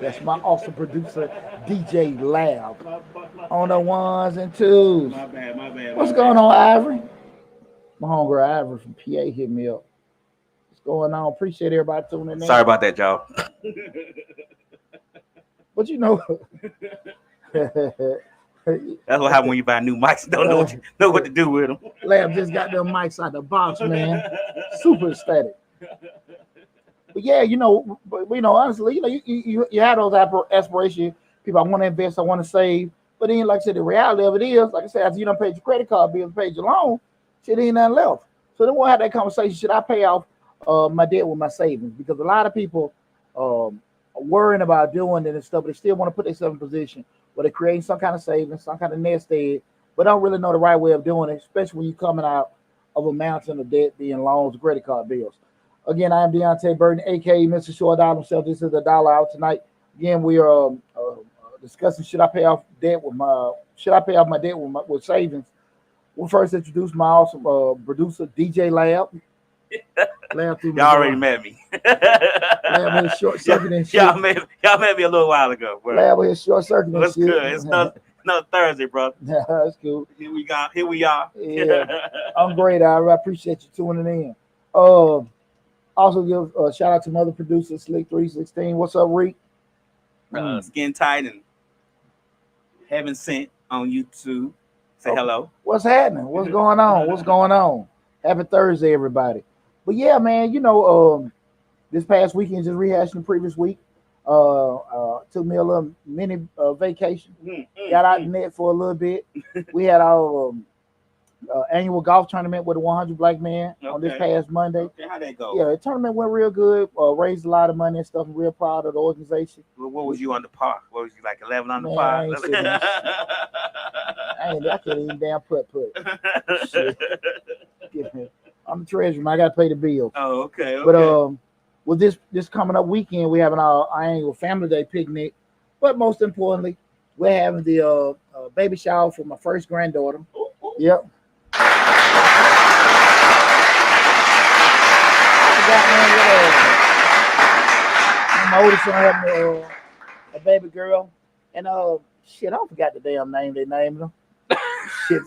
That's my awesome producer, DJ Lab, on the ones and twos. What's going on, Ivory? My homegirl Ivory from PA hit me up. What's going on? Appreciate everybody tuning in. Sorry about that, y'all. But you know, That's what happens when you buy new mics. Don't know what to do with them. Lab just got them mics out the box, man. Super ecstatic. But yeah, honestly, you have those aspirations. People, I want to invest, I want to save. But then, like I said, the reality of it is, like I said, after you done paid your credit card bill, paid your loan, shit ain't nothing left. So then we'll have that conversation. Should I pay off my debt with my savings? Because a lot of people are worrying about doing it and stuff, but they still want to put themselves in a position where they're creating some kind of savings, some kind of nest egg, but don't really know the right way of doing it, especially when you're coming out of a mountain of debt, being loans, credit card bills. Again, I am Deonte Burden, aka Mr. Short Dollar himself. This is the Dollar Out tonight. Again, we are discussing should I pay off my debt with savings. We'll first introduce my awesome producer, DJ Lab. Y'all already met me. Lab with short circuit and shit. Y'all met me a little while ago. Bro. Lab with short circuit and What's shit. good? It's another Thursday, bro. That's cool. Here we are. Yeah, I'm great. I appreciate you tuning in. Also give a shout out to my other producer, Slick316. What's up, Reek? Skin Tight and Heaven Sent on YouTube. Say hello. What's happening? What's going on? What's going on? Happy Thursday, everybody. But yeah, man, this past weekend, just rehashing the previous week. Took me a little mini vacation. Got out the net for a little bit. We had our annual golf tournament with the 100 Black Men on this past Monday. Okay, how'd that go? Yeah, the tournament went real good. Raised a lot of money and stuff. I'm real proud of the organization. What was you on the par? What was you like 11 on the Man, par? I can't even damn put. Shit. I'm the treasurer, man. I got to pay the bills. Oh, okay. But with this coming up weekend, we're having our annual Family Day picnic. But most importantly, we're having the baby shower for my first granddaughter. Yep. My oldest son having a baby girl, and shit, I forgot the damn name they named her. Shit,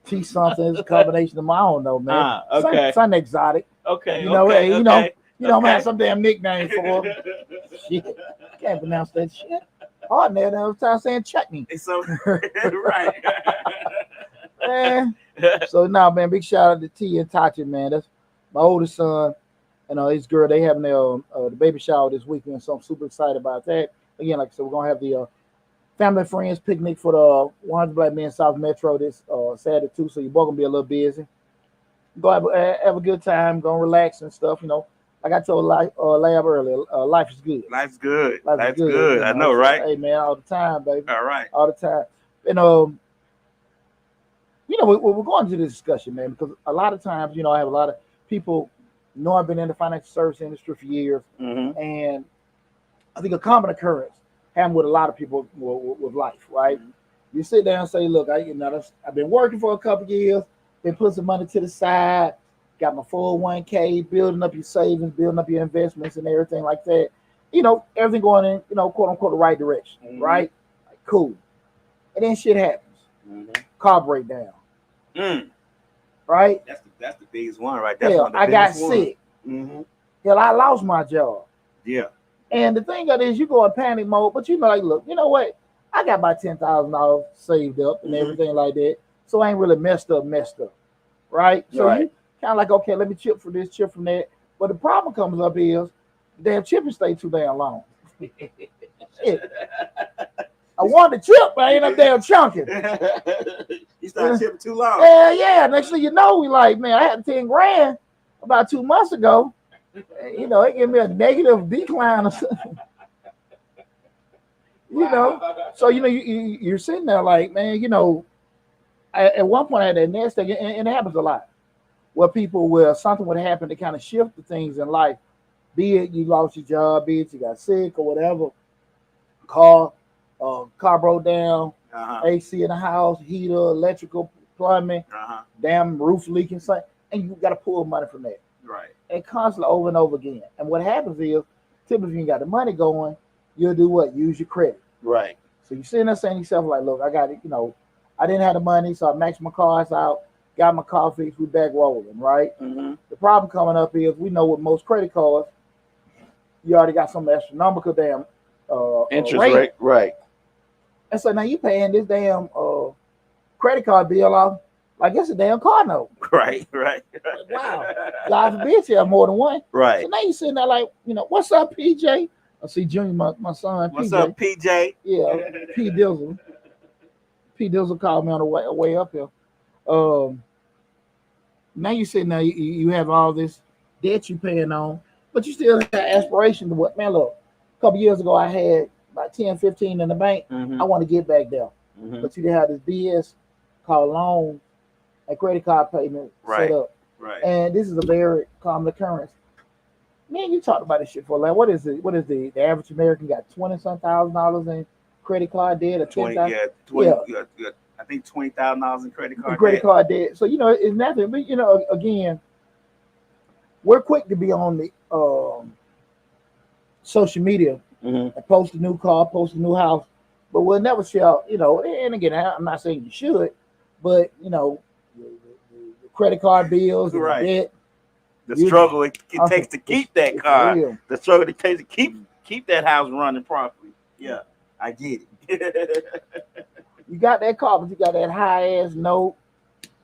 T something is a combination of my own, though, man. Okay. Something exotic. Okay. You know, okay. I'm have some damn nickname for her. Shit, can't pronounce that shit. Hard there, I was trying saying chutney. It's so right. Man. So now, man, big shout out to T and Tachi, man. That's my oldest son and his girl. They having their the baby shower this weekend, so I'm super excited about that. Again, like I said, we're gonna have the family friends picnic for the 100 Black Men South Metro this Saturday too. So you're both gonna be a little busy. Go have a good time, go relax and stuff. Like I told Lab earlier, life is good. Life's good. Life's good. I know, right? Hey, man, all the time, baby. All right. All the time. And we're going to this discussion, man, because a lot of times, I have a lot of people know I've been in the financial service industry for years, and I think a common occurrence happened with a lot of people with life, right? Mm-hmm. You sit down and say, look, I've been working for a couple of years, been putting some money to the side, got my 401k, building up your savings, building up your investments and everything like that. Everything going in, quote unquote, the right direction, right? Like, cool. And then shit happens. Car breakdown. Right? That's the biggest one right there. Hell, I got sick. Hell, I lost my job. Yeah. And the thing of it is, you go in panic mode, but you know, like, look, you know what? I got about $10,000 saved up and everything like that, so I ain't really messed up, right? So you kind of like, okay, let me chip from this, chip from that. But the problem comes up is, the damn chipping stay too damn long. Shit. I wanted to chip, but I ain't up damn chunking. You started chipping too long. Yeah. Next thing you know, we like, man, I had 10 grand about 2 months ago. You know, it gave me a negative decline or something. You know, so you know, you're sitting there like, man, you know, at one point I had that nest egg, and it happens a lot, where people will something would happen to kind of shift the things in life. Be it you lost your job, be it you got sick or whatever, car broke down, AC in the house, heater, electrical, plumbing, damn roof leaking, something, and you got to pull money from that. Right. And constantly over and over again. And what happens is, typically, if you got the money going, you'll do what? Use your credit. Right. So you're sitting there saying to yourself, like, look, I got it, you know, I didn't have the money, so I maxed my cars out, got my car fixed, we back rolling, right? The problem coming up is, we know with most credit cards, you already got some astronomical damn interest rate. Right. And so now you paying this damn credit card bill off like it's a damn car note. Right. Wow. God forbid you have more than one. Right. So now you sitting there like, you know, what's up, PJ? I see Junior, my son. What's PJ. up, PJ? Yeah, P Dizzle. P Dizzle called me on the way up here. Now you sitting there, you have all this debt you paying on, but you still have aspiration to what? Man, look, a couple years ago I had about 10, 15 in the bank. I want to get back there. But you didn't have this BS called loan and credit card payment set up. Right. And this is a very common occurrence. Man, you talked about this shit for like, what is the average American got $20-some thousand in credit card debt or 20, yeah. I think $20,000 in credit card debt. So you know, it's nothing. But you know, again, we're quick to be on the social media and post a new car, post a new house, but we'll never share. You know, and again, I'm not saying you should, but you know, the credit card bills, and the debt. The struggle it takes to keep that car. The struggle it takes to keep that house running properly. Yeah, I get it. You got that car, but you got that high ass note.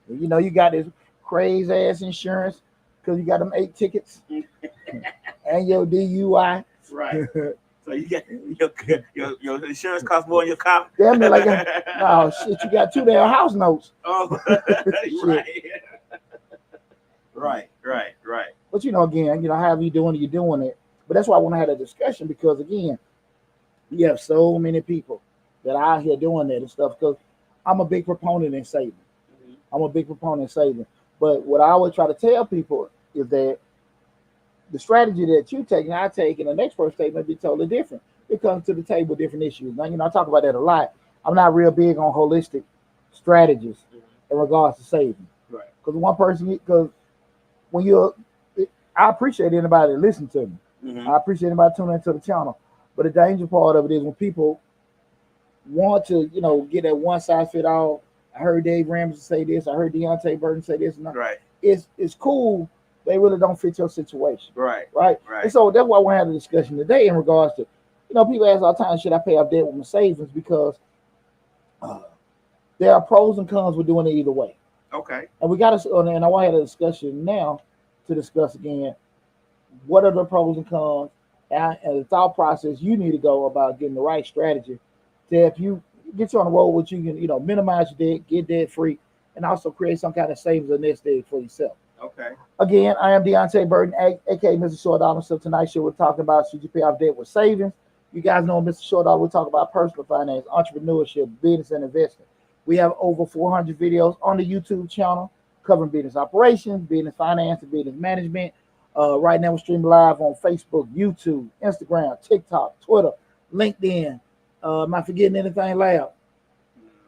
You know, you got this crazy ass insurance because you got them 8 tickets and your DUI. Right. So you got your insurance costs more than your car. Damn near like oh shit, you got 2 damn house notes. Oh, right. Right. But you know, again, you know, however you're doing it. But that's why I want to have a discussion, because again, you have so many people that are out here doing that and stuff. Because I'm a big proponent in saving. But what I always try to tell people is that the strategy that you take and I take, and the next person take may be totally different. It comes to the table with different issues. Now, you know, I talk about that a lot. I'm not real big on holistic strategies in regards to saving. Right. Because I appreciate anybody that listens to me. I appreciate anybody tuning into the channel. But the danger part of it is when people want to, you know, get that one size fit all. I heard Dave Ramsey say this. I heard Deonte Burden say this. Right. It's cool. They really don't fit your situation. Right. And so that's why we're having a discussion today in regards to, you know, people ask all the time, should I pay off debt with my savings? Because there are pros and cons with doing it either way. Okay. And we got to, and I want to have a discussion now to discuss again what are the pros and cons and the thought process you need to go about getting the right strategy to help you get you on the road with you can, you know, minimize your debt, get debt free, and also create some kind of savings or nest egg for yourself. Okay. Again, I am Deonte Burden, aka Mr. Short Dollar. So tonight's show we're talking about should you pay off debt with savings. You guys know Mr. Short Dollar. We're talking about personal finance, entrepreneurship, business, and investment. We have over 400 videos on the YouTube channel covering business operations, business finance, and business management. Right now we're streaming live on Facebook, YouTube, Instagram, TikTok, Twitter, LinkedIn. Am I forgetting anything loud?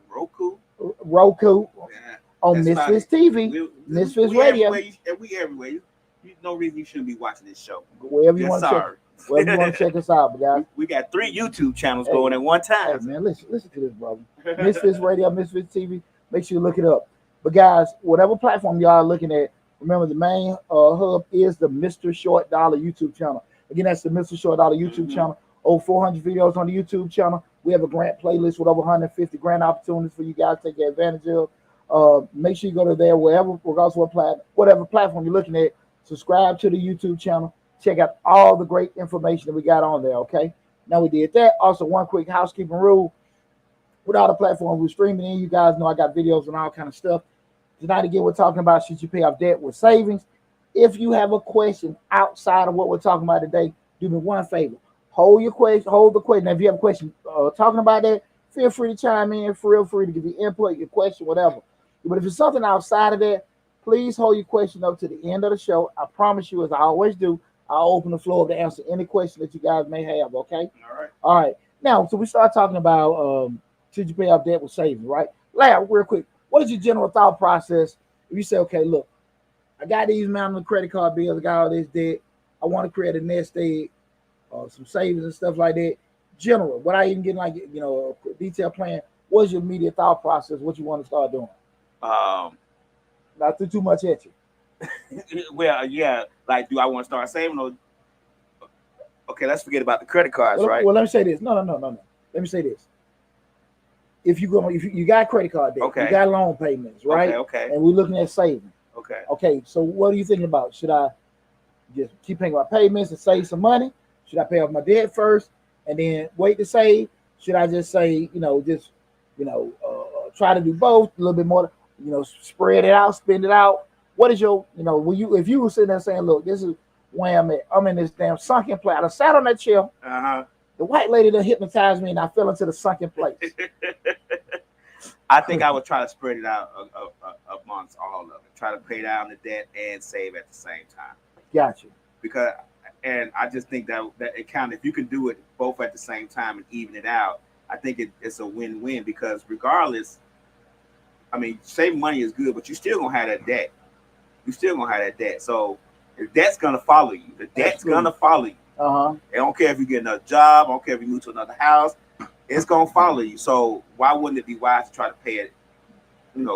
Roku. Yeah, on Misfits TV, Misfits Radio. We everywhere. You no reason you shouldn't be watching this show. Wherever you want to check us out, guys. We got 3 YouTube channels going at one time. Hey man, listen to this, brother. Misfits Radio, Misfits TV. Make sure you look it up. But guys, whatever platform y'all are looking at, Remember, the main hub is the Mr. Short Dollar YouTube channel. Again, that's the Mr. Short Dollar YouTube channel. Over 400 videos on the YouTube channel. We have a grant playlist with over 150 grant opportunities for you guys to take advantage of. Make sure you go to there wherever, regardless of whatever platform you're looking at. Subscribe to the YouTube channel. Check out all the great information that we got on there. Okay. Now we did that. Also, one quick housekeeping rule: with all the platforms we're streaming in, you guys know I got videos and all kind of stuff. Tonight again, we're talking about should you pay off debt with savings. If you have a question outside of what we're talking about today, do me one favor. Hold the question. Now, if you have a question talking about that, feel free to chime in. Feel free to give your input, your question, whatever. But if it's something outside of that, please hold your question up to the end of the show. I promise you, as I always do, I'll open the floor to answer any question that you guys may have, okay? All right. Now, so we start talking about should you pay off debt with savings, right? Larry, real quick, what is your general thought process if you say, okay, look, I got these amount of credit card bills, I got all this debt, I want to create a nest egg, some savings and stuff like that. General, without even getting like a detailed plan, what's your immediate thought process? What you want to start doing? Not too much at you. Well, yeah. Like, do I want to start saving? Or okay, let's forget about the credit cards, right? Well, let me say this. No. Let me say this. If you got credit card debt, okay, you got loan payments, right? Okay. And we're looking at saving. Okay. Okay. So what are you thinking about? Should I just keep paying my payments and save some money? Should I pay off my debt first and then wait to save? Should I just say, try to do both a little bit more, spread it out, spend it out? What is your, if you were sitting there saying, look, this is where I'm at. I'm in this damn sunken place. I sat on that chair. The white lady that hypnotized me and I fell into the sunken place. I think I would try to spread it out amongst all of it. Try to pay down the debt and save at the same time. Gotcha. And I just think that it kind of, if you can do it both at the same time and even it out, I think it's a win-win, because regardless, I mean, saving money is good, but you still gonna have that debt. So the debt's gonna follow you. Gonna follow you. I don't care if you get another job. I don't care if you move to another house. It's gonna follow you. So why wouldn't it be wise to try to pay it,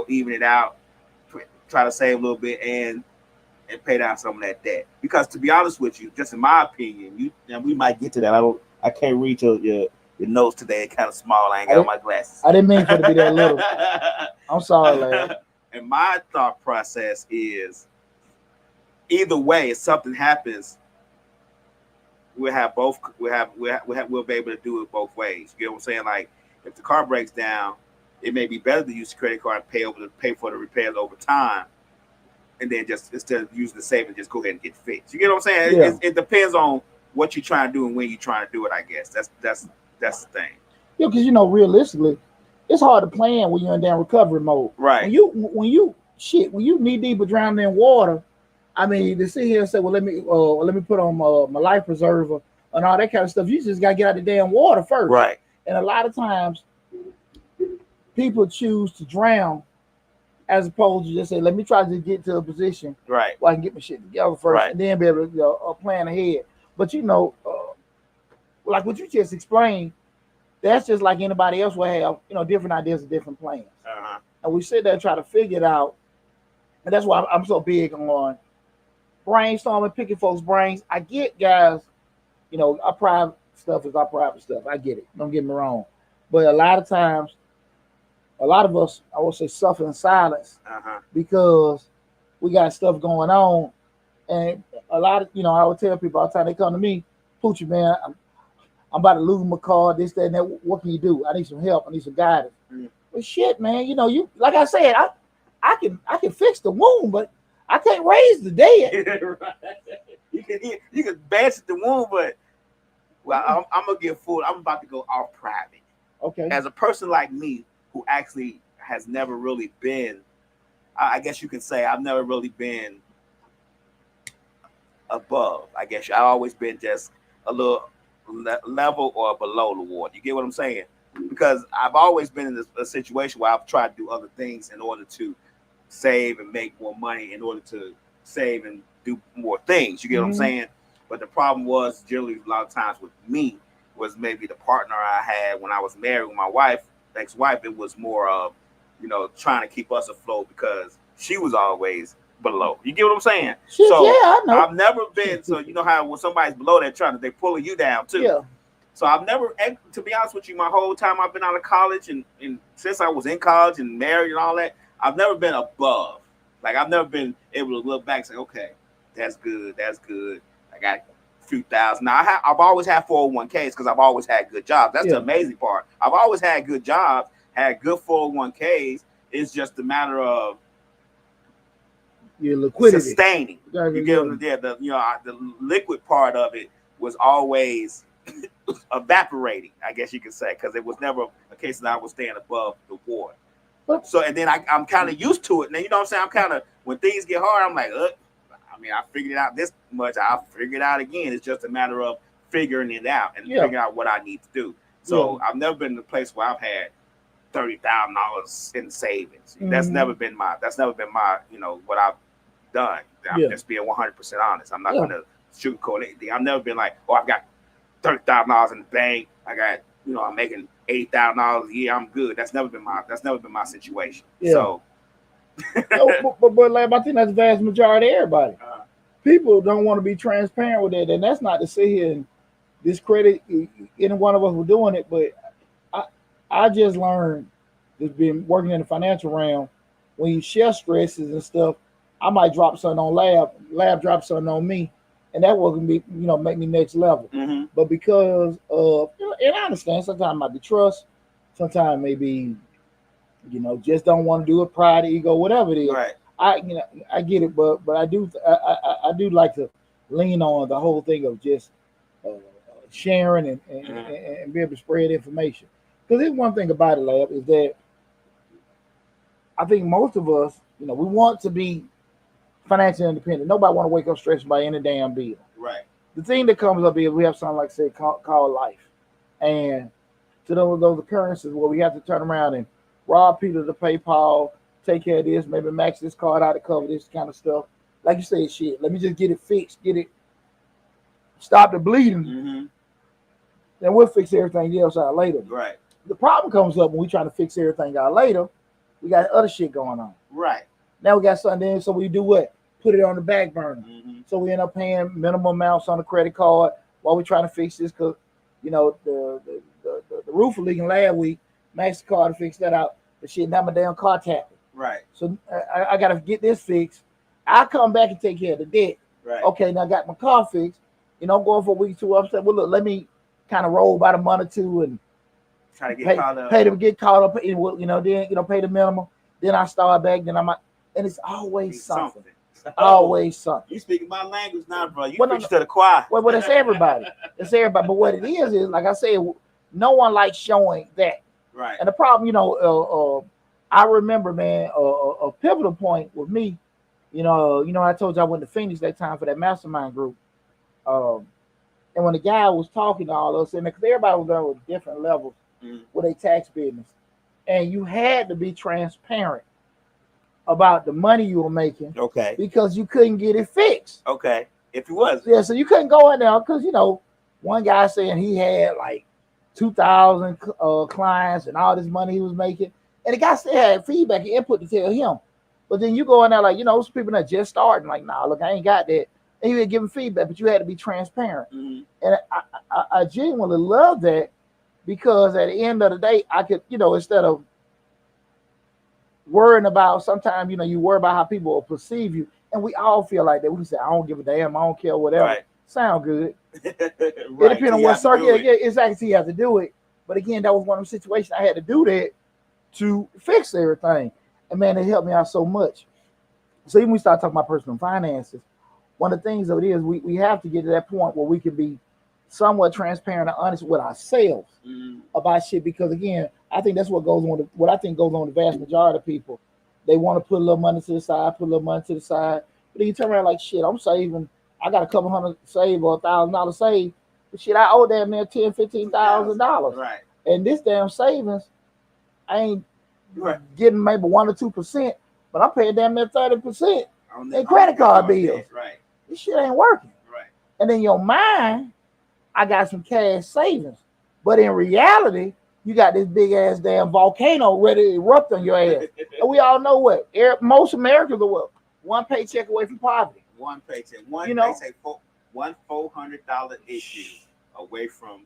even it out, try to save a little bit and pay down some of that debt? Because to be honest with you, just in my opinion, we might get to that. I can't read your notes today. It's kind of small. I ain't got my glasses. I didn't mean for it to be that little. I'm sorry, Larry. And my thought process is, either way, if something happens, we'll be able to do it both ways. You get what I'm saying? Like, if the car breaks down, it may be better to use the credit card and pay for the repairs over time, and then just instead of using the savings, just go ahead and get fixed. You get what I'm saying? Yeah. It depends on what you're trying to do and when you're trying to do it. I guess that's the thing. Yeah, because realistically, it's hard to plan when you're in damn recovery mode. Right. When you knee deep or drowning in water, I mean, to sit here and say, well, let me put on my life preserver and all that kind of stuff. You just gotta get out of the damn water first. Right. And a lot of times, people choose to drown as opposed to just say, let me try to get to a position where I can get my shit together first, and then be able to plan ahead. But like what you just explained, that's just like anybody else will have, different ideas and different plans. And we sit there and try to figure it out. And that's why I'm so big on brainstorming, picking folks' brains. I get, guys, our private stuff is our private stuff. I get it. Don't get me wrong. But a lot of times, a lot of us, I would say, suffer in silence because we got stuff going on. And a lot of, I would tell people all the time, they come to me, Poochie, man, I'm about to lose my car, this, that, and that. What can you do? I need some help. I need some guidance. Well, shit, man, you like I said, I can fix the wound, but I can't raise the dead. Right. You can badge the wound, but I'm gonna get full. I'm about to go off private. Okay. As a person like me who actually has never really been, I guess you can say I've never really been above. I guess I've always been just a little level or below the water. You get what I'm saying? Because I've always been in a situation where I've tried to do other things in order to save and make more money, in order to save and do more things. You get what I'm saying? But the problem was generally a lot of times with me was maybe the partner I had when I was married with my ex-wife. It was more of, trying to keep us afloat because she was always below. You get what I'm saying? Shit, So yeah, I know. I've never been. So you know how when somebody's below, they pulling you down too. Yeah. So I've never, to be honest with you, my whole time I've been out of college and since I was in college and married and all that, I've never been above. Like I've never been able to look back and say, okay, that's good. I got a few thousand. Now I've always had 401ks because I've always had good jobs. That's the amazing part. I've always had good jobs, had good 401ks. It's just a matter of your liquidity, sustaining. You get them there. The liquid part of it was always evaporating, I guess you could say, because it was never a case that I was staying above the water. So and then I'm kind of used to it. Now you know what I'm saying. I'm kind of when things get hard, I'm like, I mean, I figured it out this much. I'll figure it out again. It's just a matter of figuring it out and figuring out what I need to do. So I've never been in a place where I've had $30,000 in savings. Mm-hmm. That's never been my what I've done. I'm just being 100% honest. I'm not gonna sugarcoat anything. I've never been like, I've got $30,000 in the bank. I got, I'm making $80,000 a year. I'm good. That's never been my situation. Yeah. So, but like, I think that's the vast majority of everybody. People don't want to be transparent with it, and that's not to sit here and discredit any one of us for doing it. But I just learned, just been working in the financial realm, when you share stresses and stuff, I might drop something on lab drop something on me, and that wasn't be, make me next level. Mm-hmm. But because of, and I understand sometimes it might be trust, sometimes maybe, just don't want to do it, pride, ego, whatever it is. Right. I get it, but I do like to lean on the whole thing of just sharing and be able to spread information. Because there's one thing about it, Lab, is that I think most of us, we want to be financially independent. Nobody want to wake up stressed by any damn bill. Right. The thing that comes up is we have something like say called life, and to those occurrences where we have to turn around and rob Peter to pay Paul, take care of this, maybe max this card out to cover this kind of stuff. Like you said, shit, let me just get it fixed, stop the bleeding, mm-hmm. Then we'll fix everything else out later. Right. The problem comes up when we try to fix everything out later. We got other shit going on. Right. Now we got something in, so we do what? Put it on the back burner. Mm-hmm. So we end up paying minimal amounts on the credit card while we're trying to fix this because, the roof was leaking last week. Max the car to fix that out. But shit, now my damn car tapping. Right. So I got to get this fixed. I'll come back and take care of the debt. Right. Okay, now I got my car fixed. I'm going for a week or two. I'm saying, well, look, let me kind of roll about a month or two and try to get caught up. Get caught up. Then pay the minimum. Then I start back. Then I might, and it's always something. Always something. You speaking my language now, bro. You preach to the choir. Well, it's everybody. It's everybody. But what it is like I said, no one likes showing that. Right. And the problem, I remember, man, a pivotal point with me. I told you I went to Phoenix that time for that mastermind group. And when the guy was talking to all of us, and because everybody was there with different levels with a tax business, and you had to be transparent about the money you were making. Okay. Because you couldn't get it fixed. Okay. If it was. Yeah, so you couldn't go in there because, one guy saying he had like 2,000 clients and all this money he was making. And the guy still had feedback and input to tell him. But then you go in there like, some people that just starting, like, nah, look, I ain't got that. And you would give him feedback, but you had to be transparent. Mm-hmm. And I genuinely love that because at the end of the day, I could, instead of worrying about, sometimes, you worry about how people will perceive you. And we all feel like that. We say, I don't give a damn, I don't care, whatever. Right. Sound good. Right. It depends on what circle. Yeah, exactly. You have to do it. But again, that was one of the situations I had to do that to fix everything. And man, it helped me out so much. So even when we start talking about personal finances, one of the things of it is we have to get to that point where we can be somewhat transparent and honest with ourselves about shit. Because again, I think that's what goes on. What I think goes on the vast majority of people. They want to put a little money to the side, but then you turn around like, shit, I'm saving. I got a couple hundred saved or $1,000 saved. But shit, I owe damn near $10,000-$15,000. Right. And this damn savings, I ain't getting maybe 1 or 2%, but I'm paying damn near 30% in credit card bills. Right. This shit ain't working. Right. And in your mind, I got some cash savings, but in reality, you got this big ass damn volcano ready to erupt on your ass. And we all know what most Americans are one paycheck away from poverty. One paycheck. One, you know, they say one $400 issue away from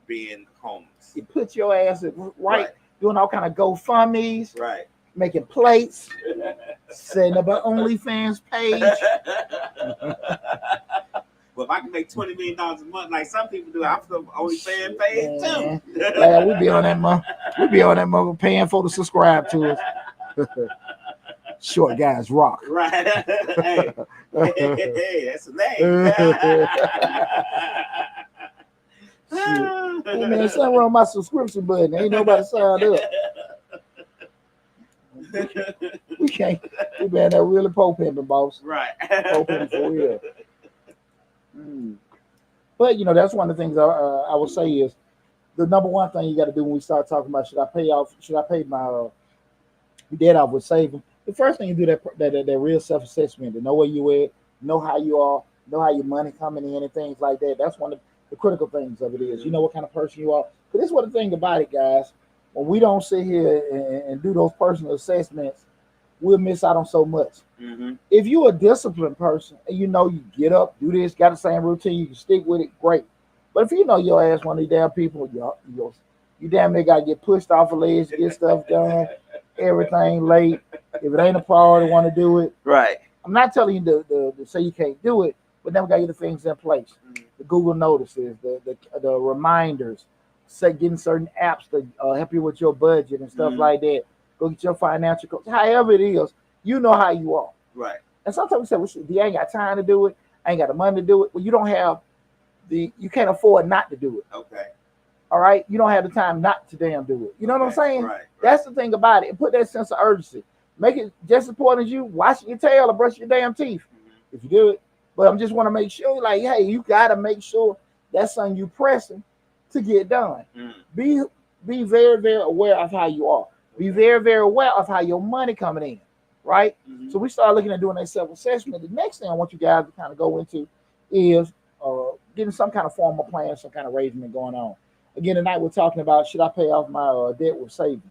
being homeless. You put your ass right, doing all kind of GoFundMes, right, making plates, setting up an OnlyFans page. Well, if I can make $20 million a month, like some people do, I'm still OnlyFans page too. Yeah, we be on that month. We be on that month paying for to subscribe to us. Short guys rock. Right. Hey, that's a name. Hey man, something wrong with my subscription button. Ain't nobody signed up. We can't. We been that really poor pimping, boss. Right. Poor pimping for real. But you know, that's one of the things I will say is the number one thing you got to do when we start talking about should I pay my debt off with saving. The first thing you do that real self-assessment to know where you at, know how you are, know how your money coming in and things like that. That's one of the critical things of it is. You know what kind of person you are. But this is what the thing about it, guys. When we don't sit here and do those personal assessments, we'll miss out on so much. Mm-hmm. If you're a disciplined person and you know you get up, do this, got the same routine, you can stick with it, great. But if you know your ass one of these damn people, you damn near got to get pushed off the ledge, get stuff done, everything late. If it ain't a priority, want to do it. Right. I'm not telling you to say you can't do it, but then we got to get the things in place. Mm-hmm. The Google notices, the reminders, getting certain apps to help you with your budget and stuff like that. Go get your financial coach. However it is, you know how you are. Right. And sometimes we say, well, you ain't got time to do it. I ain't got the money to do it. Well, you don't have you can't afford not to do it. Okay. All right. You don't have the time not to damn do it. You know what I'm saying? Right. That's the thing about it. And put that sense of urgency. Make it just as important as you washing your tail or brushing your damn teeth. Mm-hmm. If you do it. But I just want to make sure, like, hey, you got to make sure that's something you pressing to get done. Mm. Be very, very aware of how you are. Be very, very aware of how your money coming in, right? Mm-hmm. So we start looking at doing that self-assessment. The next thing I want you guys to kind of go into is getting some kind of formal plan, some kind of arrangement going on. Again, tonight we're talking about should I pay off my debt with savings?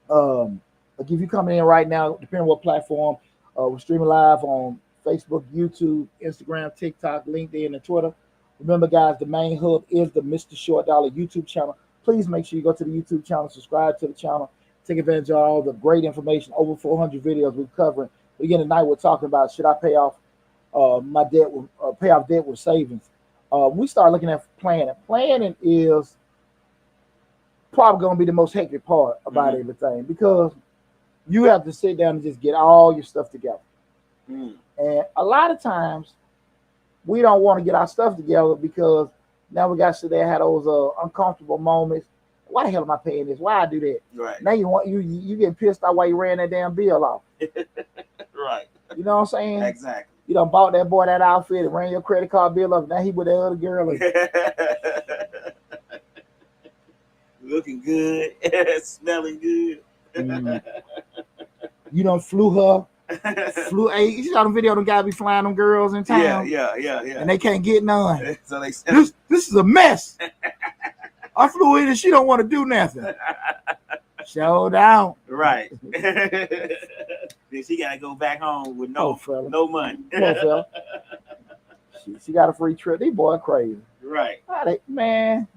If you coming in right now, depending on what platform, we're streaming live on Facebook, YouTube, Instagram, TikTok, LinkedIn, and Twitter. Remember, guys, the main hub is the Mr. Short Dollar YouTube channel. Please make sure you go to the YouTube channel, subscribe to the channel, take advantage of all the great information, over 400 videos we're covering. Again, tonight we're talking about should I pay off my debt with pay off debt with savings. We start looking at planning. Planning is probably going to be the most hectic part about everything because you have to sit down and just get all your stuff together. And a lot of times we don't want to get our stuff together because now we got to sit there and have those uncomfortable moments. Why the hell am I paying this? Why I do that? Right. Now you get pissed off why you ran that damn bill off. Right. You know what I'm saying? Exactly. You done bought that boy that outfit and ran your credit card bill up. Now he with that other girl. Looking good, smelling good. You done flew her. You saw the video of them guys be flying them girls in town. Yeah. And they can't get none. So they this is a mess. I flew in and she don't want to do nothing. Show down. Right. Then she gotta go back home with no money. She got a free trip. These boys crazy. Right. Man.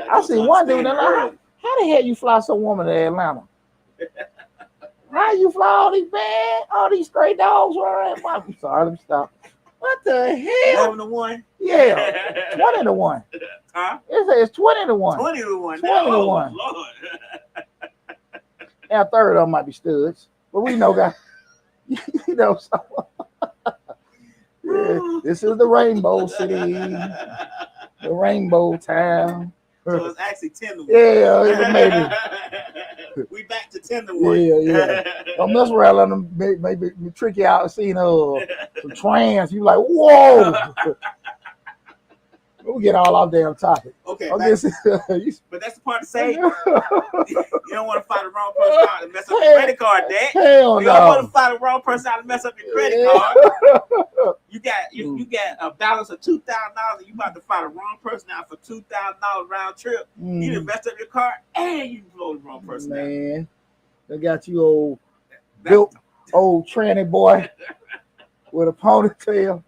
I see one dude. How the hell you fly some woman to Atlanta? How you fly all these stray dogs around? I'm sorry, let me stop. What the hell? 11-1? Yeah, 20-1. Huh? It says 20-1. 20-1. 20-1. Lord. Now, a third of them might be studs, but we know, guys. You know, so yeah, this is the Rainbow City, the Rainbow Town. So it's actually 10-1. Yeah, maybe. We back to 10-1. Yeah. Don't mess around, let them maybe trick you out and see some trans. You like, whoa. We'll get all off damn topic. Okay. But that's the part to say. You don't want to find the wrong person out and mess up your credit card debt. Hell you don't want to find the wrong person out and mess up your credit card. You got a balance of $2,000 and you about to find the wrong person out for $2,000 round trip. You done messed up your car and you blow the wrong person out. Man, they got you old old tranny boy with a ponytail.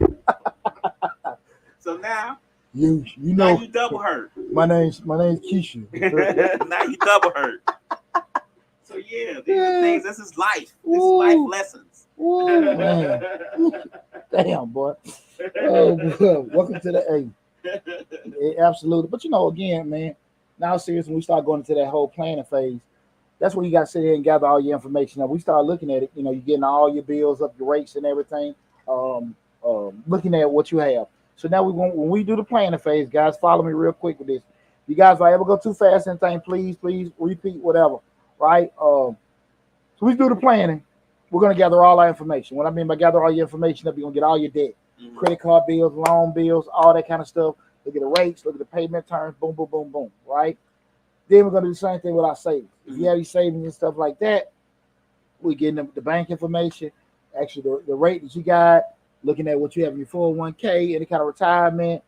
So now Now you double hurt. my name's Keisha. Now you double hurt. So yeah, these are things. This is life. This is life lessons. Ooh, man. Damn, boy. Oh, boy. Welcome to the A. Yeah, absolutely. But again, man, now seriously, when we start going into that whole planning phase, that's where you got to sit here and gather all your information. Now we start looking at it. You're getting all your bills up, your rates and everything. Looking at what you have. So now when we do the planning phase, guys, follow me real quick with this. You guys, if I ever go too fast and anything, please repeat whatever. Right? So we do the planning. We're gonna gather all our information. What I mean by gather all your information up, you're gonna get all your debt, credit card bills, loan bills, all that kind of stuff. Look at the rates, look at the payment terms, boom, boom, boom, boom. Right? Then we're gonna do the same thing with our savings. If you have your savings and stuff like that, we're getting the bank information, actually the rate that you got, looking at what you have in your 401k, any kind of retirement,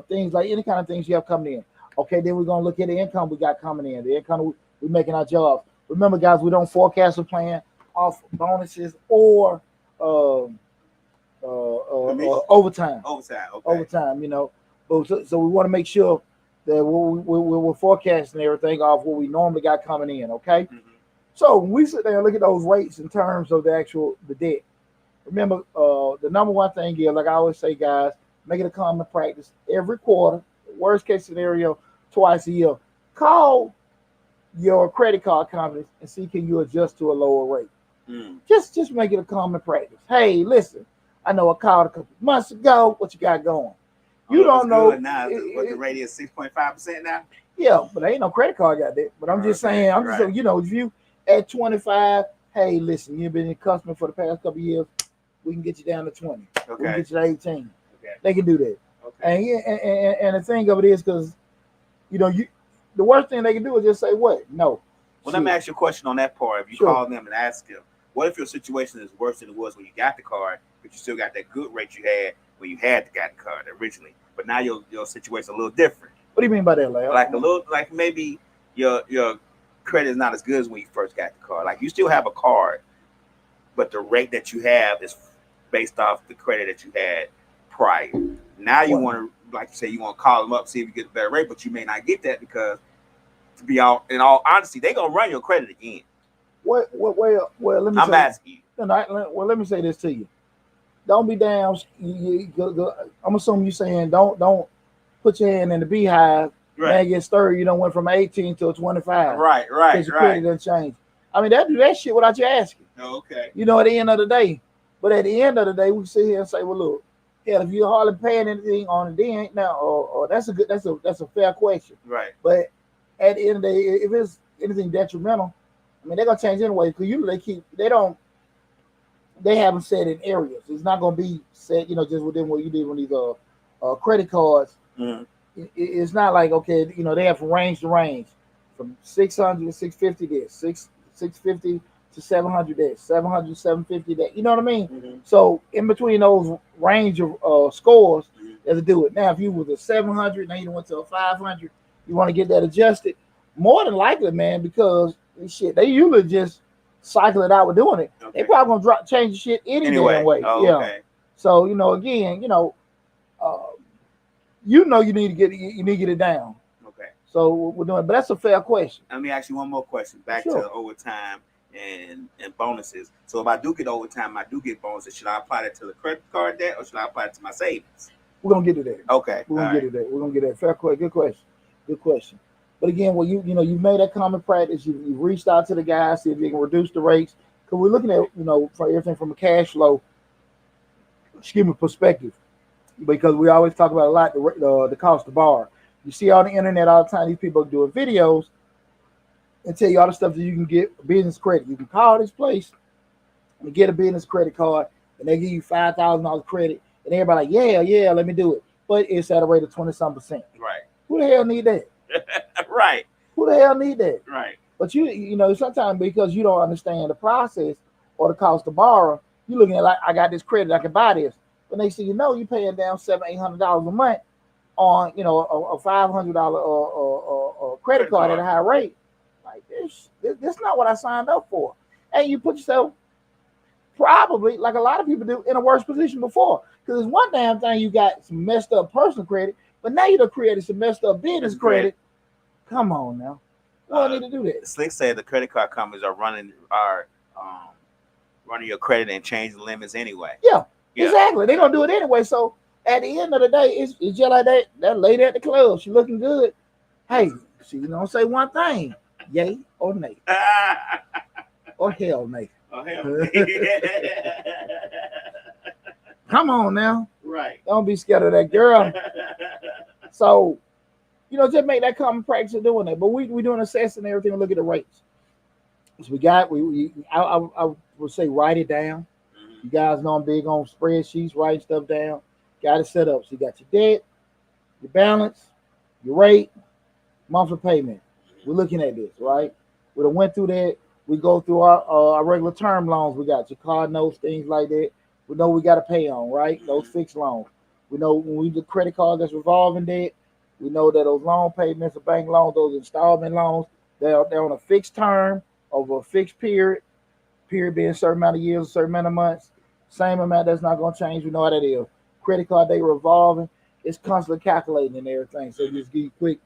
things like any kind of things you have coming in. Okay, then we're gonna look at the income we got coming in, the income we're making our jobs. Remember, guys, we don't forecast a plan off bonuses or overtime. Overtime, okay. Overtime, so we want to make sure that we're forecasting everything off what we normally got coming in. Okay, so when we sit there and look at those rates in terms of the debt. Remember, the number one thing is, like I always say, guys, make it a common practice every quarter. Worst case scenario, twice a year. Call your credit card company and see can you adjust to a lower rate. Just make it a common practice. Hey, listen, I know I called a couple months ago. What you got going? You don't know now. What the rate is 6.5% now. Yeah, but there ain't no credit card got that. But I'm just saying, saying, if you at 25, hey, listen, you've been a customer for the past couple of years. We can get you down to 20. Okay. We can get you to 18. Okay. They can do that. Okay. And the thing of it is, because the worst thing they can do is just say what? No. Well, let me ask you a question on that part. If you call them and ask them, what if your situation is worse than it was when you got the card, but you still got that good rate you had when you got the card originally, but now your situation is a little different? What do you mean by that, Larry? Like maybe your credit is not as good as when you first got the card. Like you still have a card, but the rate that you have is based off the credit that you had prior. Now you want to, like you say, you want to call them up, see if you get a better rate, but you may not get that because, in all honesty, they're gonna run your credit again. Well, let me. I'm asking you. Well, let me say this to you. Don't be down. I'm assuming you're saying don't put your hand in the beehive. Right. Man, get stirred. You don't went from 18 to a 25. Right. Because your credit doesn't change. I mean, that do that shit without you asking. Okay. At the end of the day. But at the end of the day, we sit here and say, well, look, hell, if you're hardly paying anything on it, then now, or that's a fair question. Right. But at the end of the day, if it's anything detrimental, I mean, they're gonna change anyway. Because usually they haven't set in areas. It's not gonna be set, just within what you did with these credit cards. Mm-hmm. It's not like, okay, they have from range to range, from 600 to 650 this, 650 to 700 this, 700 to 750 that. You know what I mean? Mm-hmm. So in between those range of scores, there's a do it. Now, if you was a 700, now you went to a 500, you want to get that adjusted. More than likely, man, because they usually just cycle it out with doing it. Okay. They probably gonna change the shit anyway. Oh, yeah. Okay. So again, you need to get it down. Okay. So we're doing, but that's a fair question. Let me ask you one more question. Back to overtime and bonuses. So if I do get overtime, I do get bonuses. Should I apply that to the credit card debt or should I apply it to my savings? We're gonna get to that. Okay. We're gonna get to that. We're gonna get that. Fair question. Good question. But again, you've made that common practice. You've reached out to the guys, see if you can reduce the rates. Because we're looking at, for everything from a cash flow, perspective. Because we always talk about a lot the cost to borrow. You see on the internet all the time, these people doing videos and tell you all the stuff that you can get business credit. You can call this place and get a business credit card, and they give you $5,000 credit, and everybody like, yeah, let me do it. But it's at a rate of 20-some%. Right. Who the hell need that? Right. Who the hell need that? Right. But sometimes because you don't understand the process or the cost to borrow, you're looking at like, I got this credit, I can buy this. But next thing you know, you're paying down $700-800 a month on a $500 credit card at a high rate. Like this not what I signed up for. And you put yourself probably, like a lot of people do, in a worse position before. Because it's one damn thing you got some messed up personal credit, but now you done created some messed up business credit. Come on now. We don't need to do that. Slick said the credit card companies are running your credit and changing limits anyway. Yeah. Exactly. They're gonna do it anyway. So at the end of the day, it's just like that lady at the club. She looking good. Hey, she gonna say one thing: yay or nay, or hell nay. Oh, hell. Come on now. Right. Don't be scared of that girl. So, just make that common practice of doing that. But we doing assessing and everything and look at the rates. So I would say write it down. You guys know I'm big on spreadsheets, writing stuff down. Got it set up. So you got your debt, your balance, your rate, monthly payment. We're looking at this, right? We done went through that. We go through our regular term loans. We got your card notes, things like that. We know we got to pay on, right? Those fixed loans. We know when we do credit cards that's revolving debt, we know that those loan payments, the bank loans, those installment loans, they're on a fixed term over a fixed period being a certain amount of years, a certain amount of months, same amount that's not going to change. We know how that is. Credit card, they revolving. It's constantly calculating and everything. So just give you a quick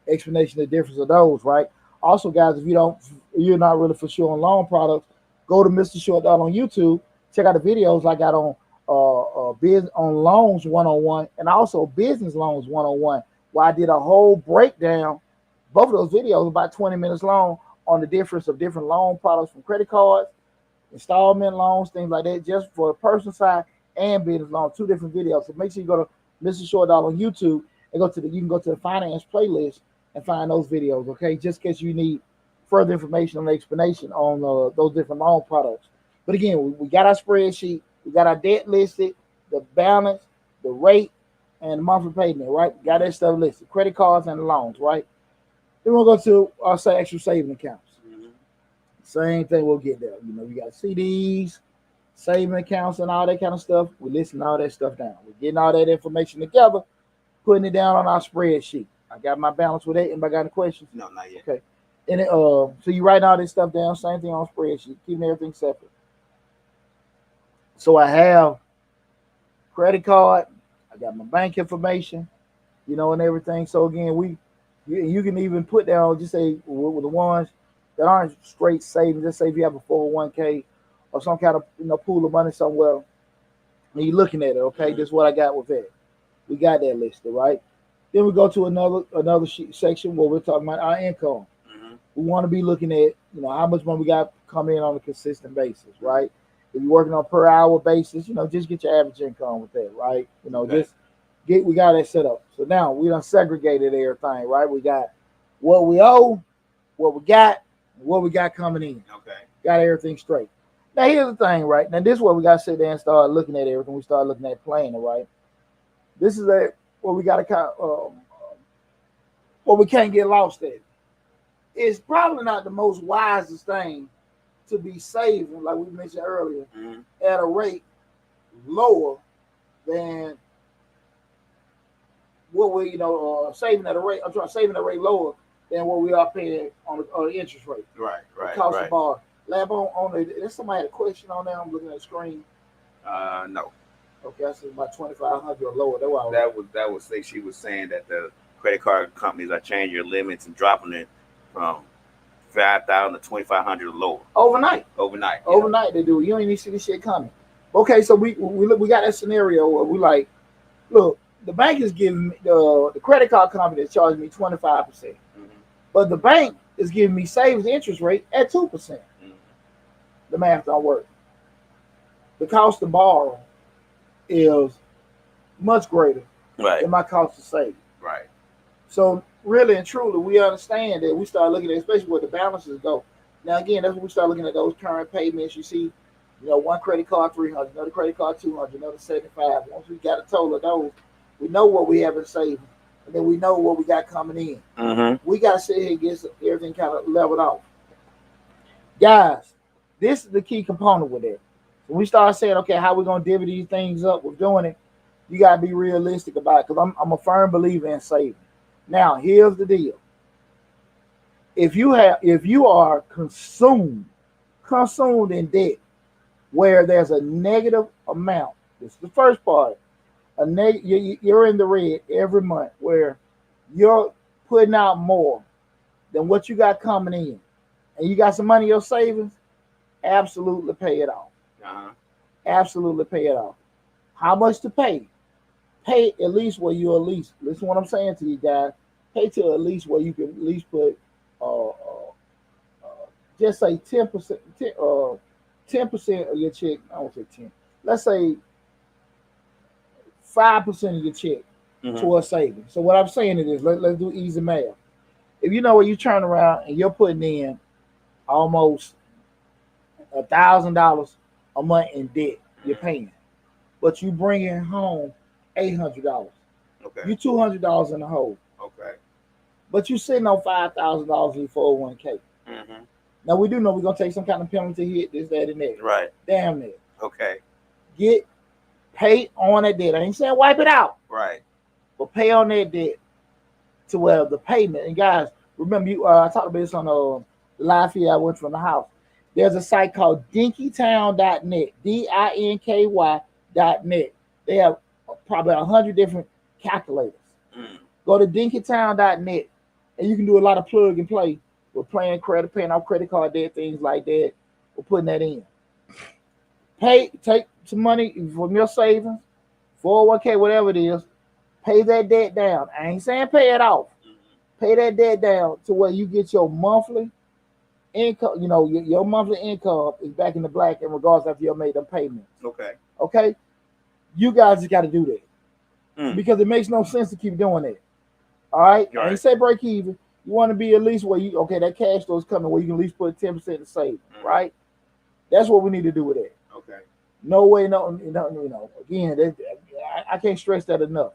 explanation of the difference of those, right? Also, guys, if you're not really for sure on loan products, go to Mr. Short Dot on YouTube. Check out the videos I got on business on loans 101 and also business loans 101, where I did a whole breakdown. Both of those videos about 20 minutes long on the difference of different loan products from credit cards, installment loans, things like that, just for the personal side and business loans. 2 different videos. So make sure you go to Mr. Short Dot on YouTube and you can go to the finance playlist and find those videos, okay? Just in case you need further information on the explanation on those different loan products. But again, we got our spreadsheet, we got our debt listed, the balance, the rate, and the monthly payment, right? Got that stuff listed, credit cards and the loans, right? Then we'll go to our extra saving accounts. Same thing, we'll get there. We got CDs, saving accounts, and all that kind of stuff. We're listing all that stuff down. We're getting all that information together, putting it down on our spreadsheet. I got my balance with it. Anybody got any questions? No, not yet. Okay. And so you write all this stuff down, same thing on spreadsheet, keeping everything separate. So I have credit card, I got my bank information, and everything. So again, you can even put down, just say with the ones that aren't straight savings. Let's say if you have a 401k or some kind of pool of money somewhere, and you're looking at it. Okay, this is what I got with that. We got that listed, right? Then we go to another section where we're talking about our income. We want to be looking at how much money we got coming in on a consistent basis, right? If you're working on a per hour basis, just get your average income with that, right? Okay. We got that set up. So now we done segregated everything, right? We got what we owe, what we got, and what we got coming in. Okay. Got everything straight. Now here's the thing, right? Now this is where we got to sit there and start looking at everything. We start looking at planning, right? This is where we got to kind of, what we can't get lost at. It's probably not the most wisest thing to be saving, like we mentioned earlier, at a rate lower than what we, saving at a rate. I'm trying saving at a rate lower than what we are paying on the interest rate. Right. The cost of borrow. Lab on there's somebody had a question on there. I'm looking at the screen. No. Okay, I said about 2,500 or lower. That was like she was saying that the credit card companies are changing your limits and dropping it from 5,000 to 2,500 or lower. Overnight. Overnight They do. You don't even see this shit coming. Okay, so we got that scenario where we like, look, the bank is giving me the credit card company is charging me 25%, but the bank is giving me savings interest rate at 2%. The math don't work. The cost to borrow is much greater than my cost to save. Right. So really and truly, we understand that we start looking at, especially where the balances go. Now again, that's when we start looking at those current payments. You see, one credit card 300, another credit card 200, another 75. Once we got a total of those, we know what we have in savings, and then we know what we got coming in. We got to sit here and get everything kind of leveled off. Guys, this is the key component with it. When we start saying, okay, how we gonna divvy these things up with doing it, you gotta be realistic about it, because I'm a firm believer in saving. Now, here's the deal. If you are consumed in debt, where there's a negative amount. This is the first part. You're in the red every month where you're putting out more than what you got coming in, and you got some money in your savings. Absolutely pay it off. Uh-huh. Absolutely pay it off. How much to pay? Pay at least where you at least. Listen to what I'm saying to you guys. Pay to at least where you can at least put, just say 10%, 10% of your check. I won't say 10. Let's say 5% of your check towards savings. So what I'm saying is, let's do easy math. If you know where you turn around and you're putting in almost $1,000 a month in debt, you're paying, but you bringing home $800. Okay. You $200 in the hole. Okay. But you sitting on $5,000 in your 401k. Now we do know we're gonna take some kind of penalty hit, this, that, and that. Right. Damn it. Okay. Pay on that debt. I ain't saying wipe it out. Right. But pay on that debt to where the payment. And guys, remember I talked about this on the live feed I went from the house. There's a site called dinkytown.net, DINKY.net. They have probably 100 different calculators. Go to dinkytown.net and you can do a lot of plug and play with paying off credit card debt, things like that. We're putting that in. Take some money from your savings, 401k, whatever it is, pay that debt down. I ain't saying pay it off. Pay that debt down to where you get your monthly income, your monthly income is back in the black in regards after you made them payments. Okay. You guys just got to do that because it makes no sense to keep doing that. All right. I ain't say break even. You want to be at least where that cash flow is coming where you can at least put 10% to save, right? That's what we need to do with that. Okay. No way, no. Again, I can't stress that enough.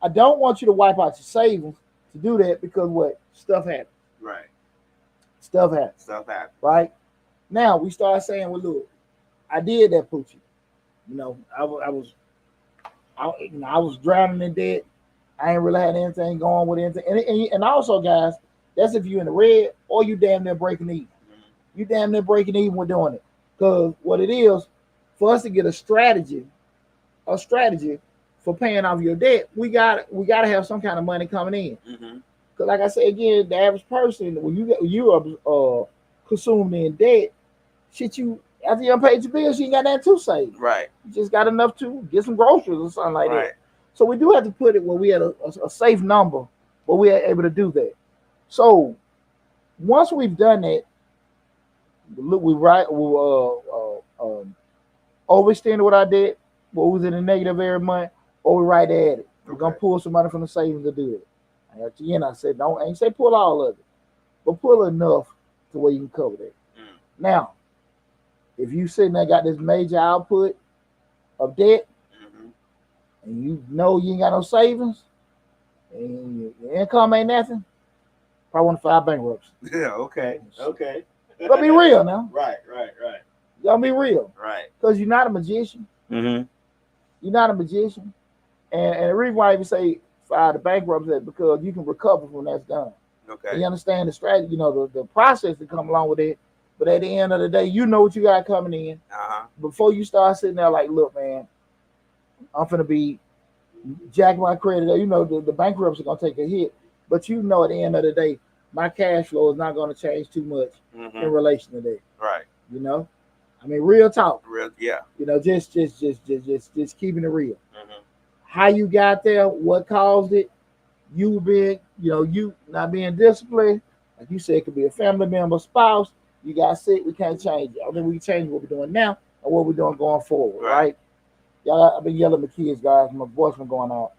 I don't want you to wipe out your savings to do that because what? Stuff happens. Right. Stuff happens. Right. Now we start saying, well, look, I did that, Poochie. I was drowning in debt. I ain't really had anything going with anything. And also, guys, that's if you're in the red or you damn near breaking even. You damn near breaking even with doing it. Because what it is, for us to get a strategy for paying off your debt, we gotta have some kind of money coming in. Because like I said again, the average person, when you are consumed in debt, after you paid your bills, you ain't got nothing to save. Right. You just got enough to get some groceries or something like Right. that. So we do have to put it where we had a safe number, where we are able to do that. So once we've done that, look, we overextended with our debt, what was in the negative every month, or we right at it. We're gonna pull some money from the savings to do it. And again, I said I ain't say pull all of it, but pull enough to where you can cover that. Now, if you sitting there got this major output of debt, and you ain't got no savings, and your income ain't nothing, probably want to file bankruptcy. Yeah. Okay. You gotta be real now. Right. You gotta be real. Right. Because you're not a magician. You're not a magician. And the reason why I even say file the bankruptcy is because you can recover when that's done. Okay. And you understand the strategy, the process that come along with it. But at the end of the day, you know what you got coming in. Before you start sitting there like, look, man, I'm finna be jacking my credit. The bankruptcy gonna take a hit. But at the end of the day, my cash flow is not gonna change too much in relation to that. Right. Real talk. Yeah. Just keeping it real. How you got there, what caused it, you not being disciplined, like you said, it could be a family member, spouse, you got sick, we can't change it. We can change what we're doing now and what we're doing going forward, right? Y'all, I've been yelling at the kids, guys, my voice been going out.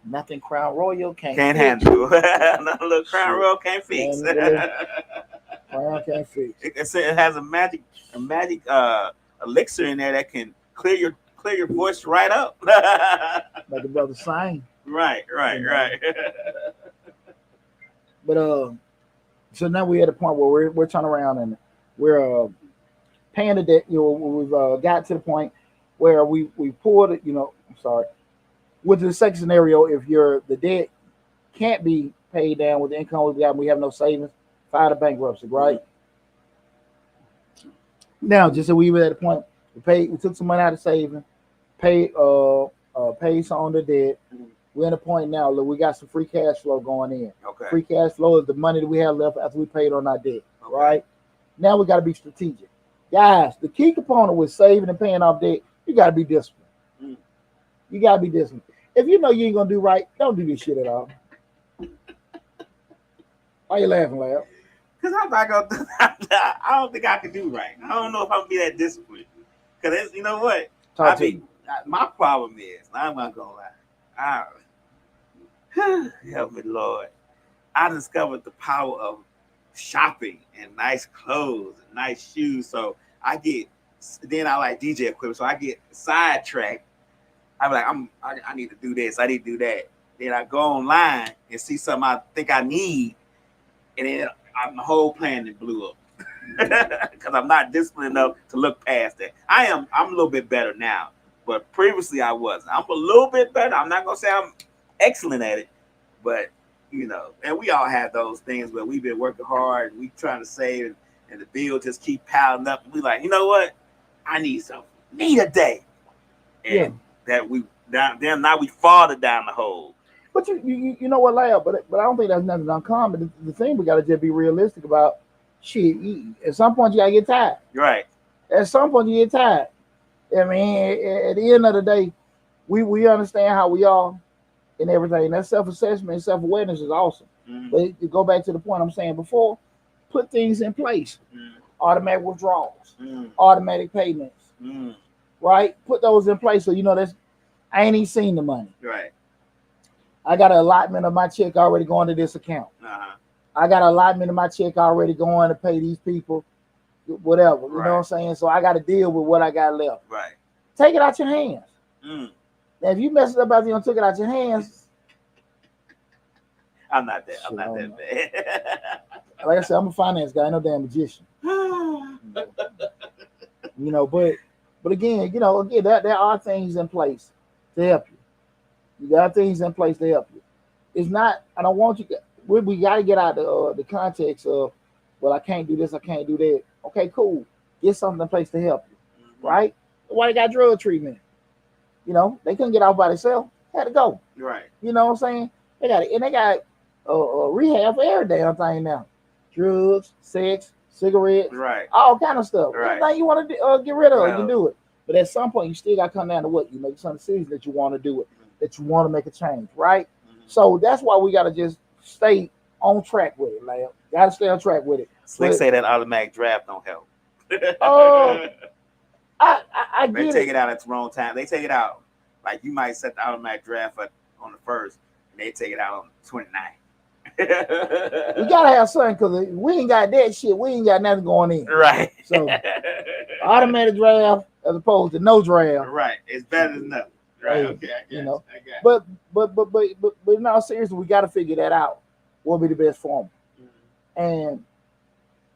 Nothing Crown Royal can't handle. Nothing little Crown Royal can't fix. Crown can't fix. It has a magic elixir in there that can clear your voice right up. Like the brother sang. Right. But so now we're at a point where we're turning around and we're paying the debt. We've got to the point where we pulled it. With the second scenario, if the debt can't be paid down with the income we got, we have no savings, file the bankruptcy, right? Now, just so we were at the point, we took some money out of saving, paid some on the debt. Mhm. We're at a point now. Look, we got some free cash flow going in. Okay. Free cash flow is the money that we have left after we paid on our debt. Okay. Right now, we got to be strategic, guys. The key component with saving and paying off debt, you got to be disciplined. Mm. You got to be disciplined. If you know you ain't gonna do right, don't do this shit at all. Why you laughing, Lab? Because I'm not gonna do that. I don't think I can do right. I don't know if I'm gonna be that disciplined. Because you know what? Talk to me. My problem is, I'm not gonna lie. Help me, Lord. I discovered the power of shopping and nice clothes and nice shoes. So I like DJ equipment. So I get sidetracked. I'm like, I need to do this. I need to do that. Then I go online and see something I think I need, and then my whole plan blew up because I'm not disciplined enough to look past that. I'm a little bit better now, but previously I wasn't. I'm a little bit better. I'm not gonna say I'm excellent at it, but and we all have those things where we've been working hard and we trying to save, and the bill just keep piling up. And we like, you know what? I need a day, and that now we farther down the hole. But you know what, Lab? But I don't think that's nothing uncommon. The thing we gotta just be realistic about. Shit, at some point you gotta get tired. Right. At some point you get tired. I mean, at the end of the day, we understand how we are and everything. That self-assessment, self-awareness is awesome. Mm-hmm. But to go back to the point I'm saying before, put things in place. Mm-hmm. Automatic withdrawals, mm-hmm. automatic payments. Mm-hmm. Right? Put those in place so I ain't even seen the money. Right. I got an allotment of my check already going to this account. Uh-huh. I got an allotment of my check already going to pay these people, whatever. You know what I'm saying? So I got to deal with what I got left. Right. Take it out your hands. Mm. Now, if you mess it up after you took it out your hands, I'm not that bad. Like I said, I'm a finance guy. I'm no damn magician. But again, there are things in place to help you. You got things in place to help you. It's not. I don't want you. We got to get out the context of, well, I can't do this, I can't do that. Okay, cool. Get something in place to help you, right? Why they got drug treatment? They couldn't get out by themselves. Had to go. Right. You know what I'm saying? They got rehab for every damn thing now. Drugs, sex, cigarettes, right? All kind of stuff. Right. Anything you want to get rid of, you can do it. But at some point, you still got to come down to what you make some decisions that you want to do it, that you want to make a change, right? Mm-hmm. So that's why we got to just stay on track with it, Lab. Got to stay on track with it. Slick say that automatic draft don't help. I they take it out at the wrong time. They take it out like you might set the automatic draft on the 1st, and they take it out on the 29th. We gotta have something because we ain't got that shit. We ain't got nothing going in. Right. So automatic draft as opposed to no draft. Right. It's better than nothing. Right. Okay. I got But no, seriously, we got to figure that out. What will be the best form? Mm-hmm. And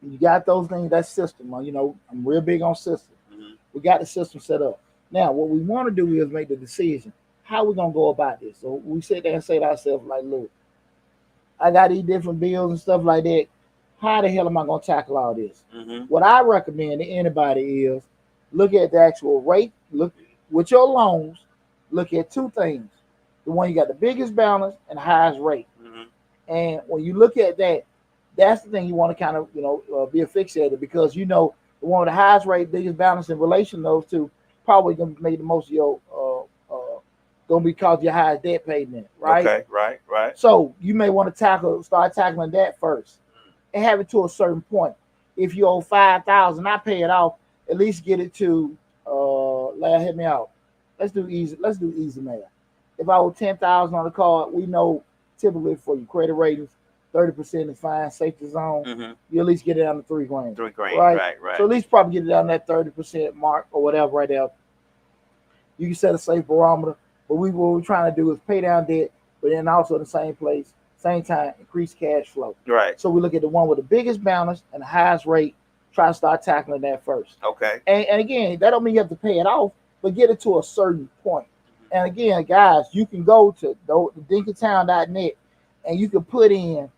you got those things. That system. I'm real big on system. Mm-hmm. We got the system set up. Now, what we want to do is make the decision. How we gonna go about this? So we sit there and say to ourselves, like, look, I got these different bills and stuff like that. How the hell am I gonna tackle all this? Mm-hmm. What I recommend to anybody is look at the actual rate. Look with your loans. Look at two things: the one you got the biggest balance and the highest rate. Mm-hmm. And when you look at that, that's the thing you want to kind of be asphyxiated because the one with the highest rate, biggest balance in relation to those two probably gonna make the most of your gonna be called your highest debt payment, right? Okay, right. So you may want to start tackling that first, and have it to a certain point. If you owe $5,000, I pay it off. At least get it to. Hit me out. Let's do easy math. If I owe $10,000 on the card, we know typically for your credit ratings, 30% is fine, safety zone. Mm-hmm. You at least get it down to $3,000. $3,000, right. So at least probably get it down that 30% mark or whatever right there. You can set a safe barometer. But what we're trying to do is pay down debt, but then also in the same place, same time, increase cash flow. Right. So we look at the one with the biggest balance and the highest rate, try to start tackling that first. Okay. And again, that don't mean you have to pay it off, but get it to a certain point. Mm-hmm. And again, guys, you can go to dinkytown.net and you can put in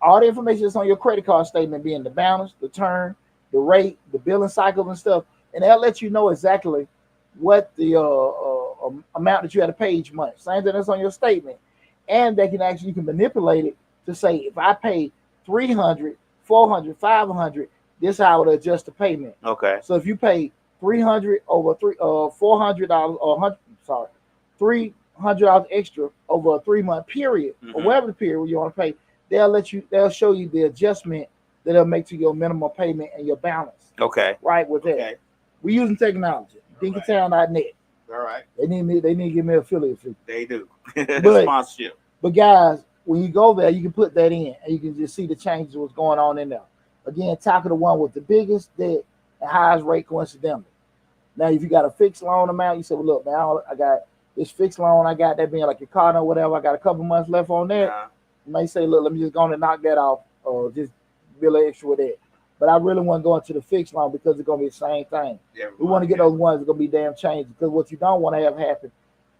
all the information that's on your credit card statement, being the balance, the term, the rate, the billing cycle and stuff, and they'll let you know exactly what the amount that you had to pay each month. Same thing that's on your statement, and they can actually, you can manipulate it to say if I pay 300, 400, 500, this is how I would adjust the payment. Okay. So if you pay 300 over $400 or 100, sorry, $300 extra over a 3 month period, or whatever the period you want to pay, they'll show you the adjustment that they'll make to your minimum payment and your balance. Okay. Right with that. Okay. We're using technology. Dinkertown.net. All right. They need to give me an affiliate fee. They do. But, sponsorship. But guys, when you go there, you can put that in and you can just see the changes what's going on in there. Again, talk of the one with the biggest debt and highest rate coincidentally. Now, if you got a fixed loan amount, you say, well, look, man, I got this fixed loan, I got that being like your car or whatever, I got a couple months left on that. You may say, look, let me just go on and knock that off, or just bill extra with that. But I really want to go into the fixed loan because it's going to be the same thing. Yeah, we want to get those ones that are going to be damn changed, because what you don't want to have happen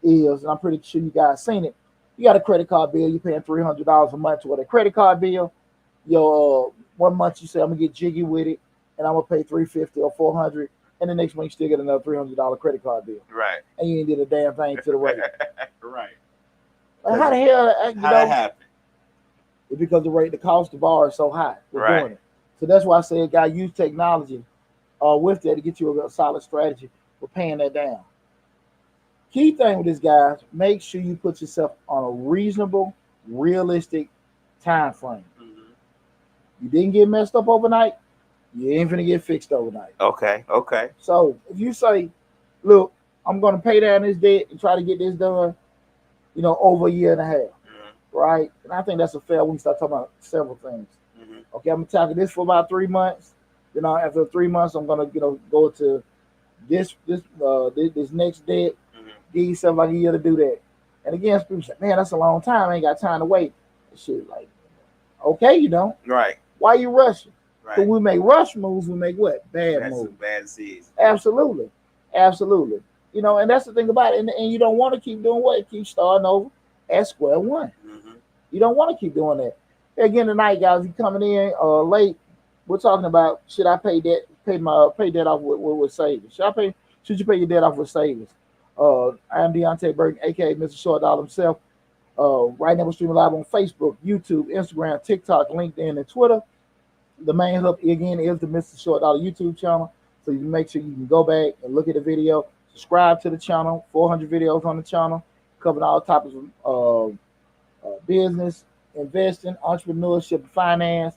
is, and I'm pretty sure you guys seen it, you got a credit card bill, you're paying $300 a month toward a credit card bill. Your 1 month you say, I'm going to get jiggy with it, and I'm going to pay $350 or $400, and the next month you still get another $300 credit card bill. Right. And you ain't did a damn thing to the rate. Right. Like, how the hell, how that happen? It's because the cost to borrow is so high. We're doing it. So that's why I said, guys, use technology with that to get you a solid strategy for paying that down. Key thing with this, guys, make sure you put yourself on a reasonable, realistic time frame. You didn't get messed up overnight, you ain't gonna get fixed overnight. Okay. So if you say, look, I'm gonna pay down this debt and try to get this done, over a year and a half, right? And I think that's a fair when we start talking about several things. Okay, I'm gonna tackle this for about 3 months. After 3 months, I'm gonna go to this next debt. Give yourself like a year to do that. And again, people say, man, that's a long time. I ain't got time to wait. Shit, like, okay, you don't. Right. Why you rushing? Right. When we make rush moves, we make what? Bad moves. Bad decisions. Absolutely. And that's the thing about it. And you don't want to keep doing what? Keep starting over at square one. You don't want to keep doing that. Again tonight, guys, you coming in late. We're talking about, should I pay debt off with savings? Should you pay your debt off with savings? I am Deonte Burden, aka Mr. Short Dollar himself. Right now we're streaming live on Facebook, YouTube, Instagram, TikTok, LinkedIn, and Twitter. The main hub again is the Mr. Short Dollar YouTube channel. So you can make sure you can go back and look at the video. Subscribe to the channel. 400 videos on the channel, covering all topics of business, investing, entrepreneurship, and finance.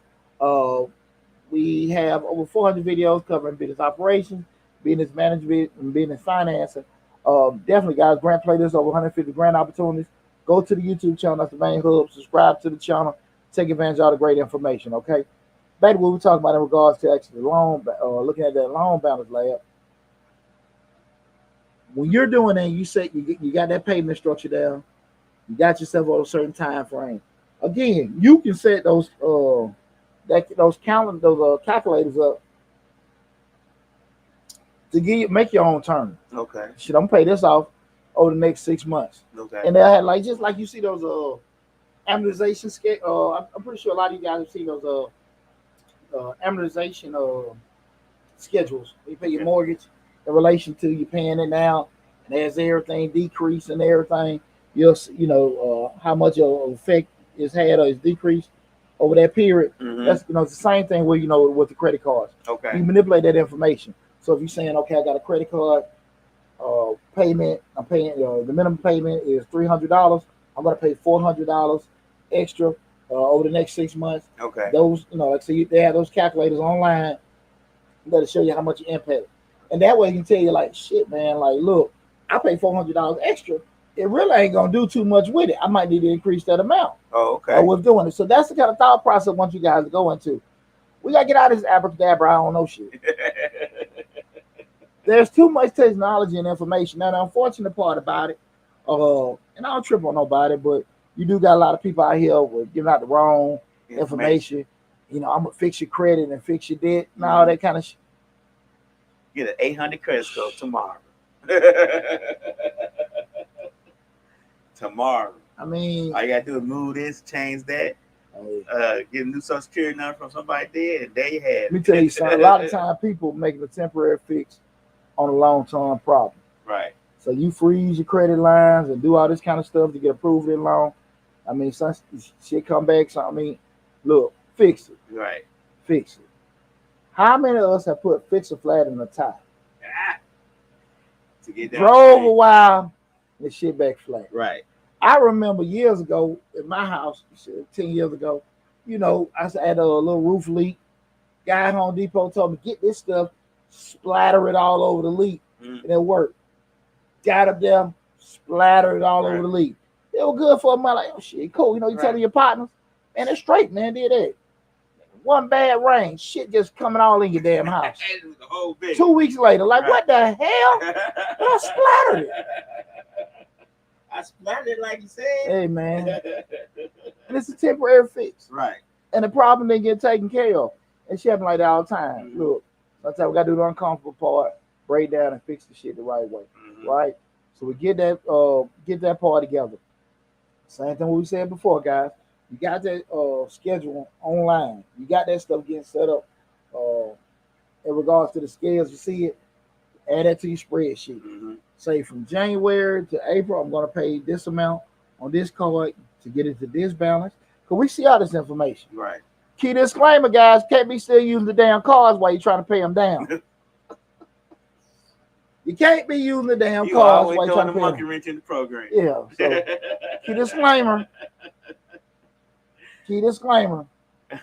We have over 400 videos covering business operations, business management, and business financing. Definitely, guys, grant playlists, over 150 grant opportunities. Go to the YouTube channel. That's the main hub. Subscribe to the channel. Take advantage of all the great information, okay? Back to what we're talking about in regards to actually looking at that loan balance lab. When you're doing that, you say you got that payment structure down. You got yourself on a certain time frame. Again, you can set those calculators up to make your own term. Okay. Shit, I'm gonna pay this off over the next 6 months. Okay. And they had just like you see those amortization schedule. I'm pretty sure a lot of you guys have seen those amortization schedules. You pay your mortgage in relation to you paying it now, and as everything decrease and everything, how much of effect is had or is decreased over that period. That's it's the same thing with with the credit cards. Okay. You manipulate that information. So if you're saying, okay, I got a credit card payment, I'm paying the minimum payment is $300. I'm gonna pay $400 extra over the next 6 months. Okay. Those, they have those calculators online that'll show you how much you impact. And that way you can tell you, like, shit, man, like, look, I pay $400 extra. It really ain't gonna do too much with it. I might need to increase that amount. Oh, okay. With doing it. So that's the kind of thought process I want you guys to go into. We gotta get out of this abracadabra, I don't know shit. There's too much technology and information. Now, the unfortunate part about it, and I don't trip on nobody, but you do got a lot of people out here with giving out the wrong information. I'm gonna fix your credit and fix your debt and all that kind of shit. Get an 800 credit score tomorrow. Tomorrow. I mean, all you gotta do is move this, change that. Get a new social security number from somebody dead, and there you have it. Let me tell you something. A lot of time people making a temporary fix on a long-term problem. Right. So you freeze your credit lines and do all this kind of stuff to get approved in loan. I mean, some shit come back. So I mean, look, fix it. Right. Fix it. How many of us have put fix a flat in the tire? To get drove a while, and shit back flat. Right. I remember years ago in my house, 10 years ago, I had a little roof leak. Guy at Home Depot told me, get this stuff, splatter it all over the leak. And it worked. Got up there, splattered it all over the leak. It was good for a month. Like, oh shit, cool. You telling your partners, man, it's straight, man, did that. One bad rain, shit just coming all in your damn house. 2 weeks later, like, what the hell? I splattered it. I splattered it like you said. Hey, man. And it's a temporary fix. Right. And the problem didn't get taken care of. And she happened like that all the time. Look, sometimes we got to do the uncomfortable part, break down and fix the shit the right way. Right? So we get that part together. Same thing what we said before, guys. You got that schedule online. You got that stuff getting set up in regards to the scales. You see it, add that to your spreadsheet. Say from January to April, I'm going to pay this amount on this card to get it to this balance. Because we see all this information. Right. Key disclaimer, guys, can't be still using the damn cards while you're trying to pay them down. You can't be using the damn cards while you're trying to pay them. Monkey wrench in the program. Yeah. So, key disclaimer. Key disclaimer.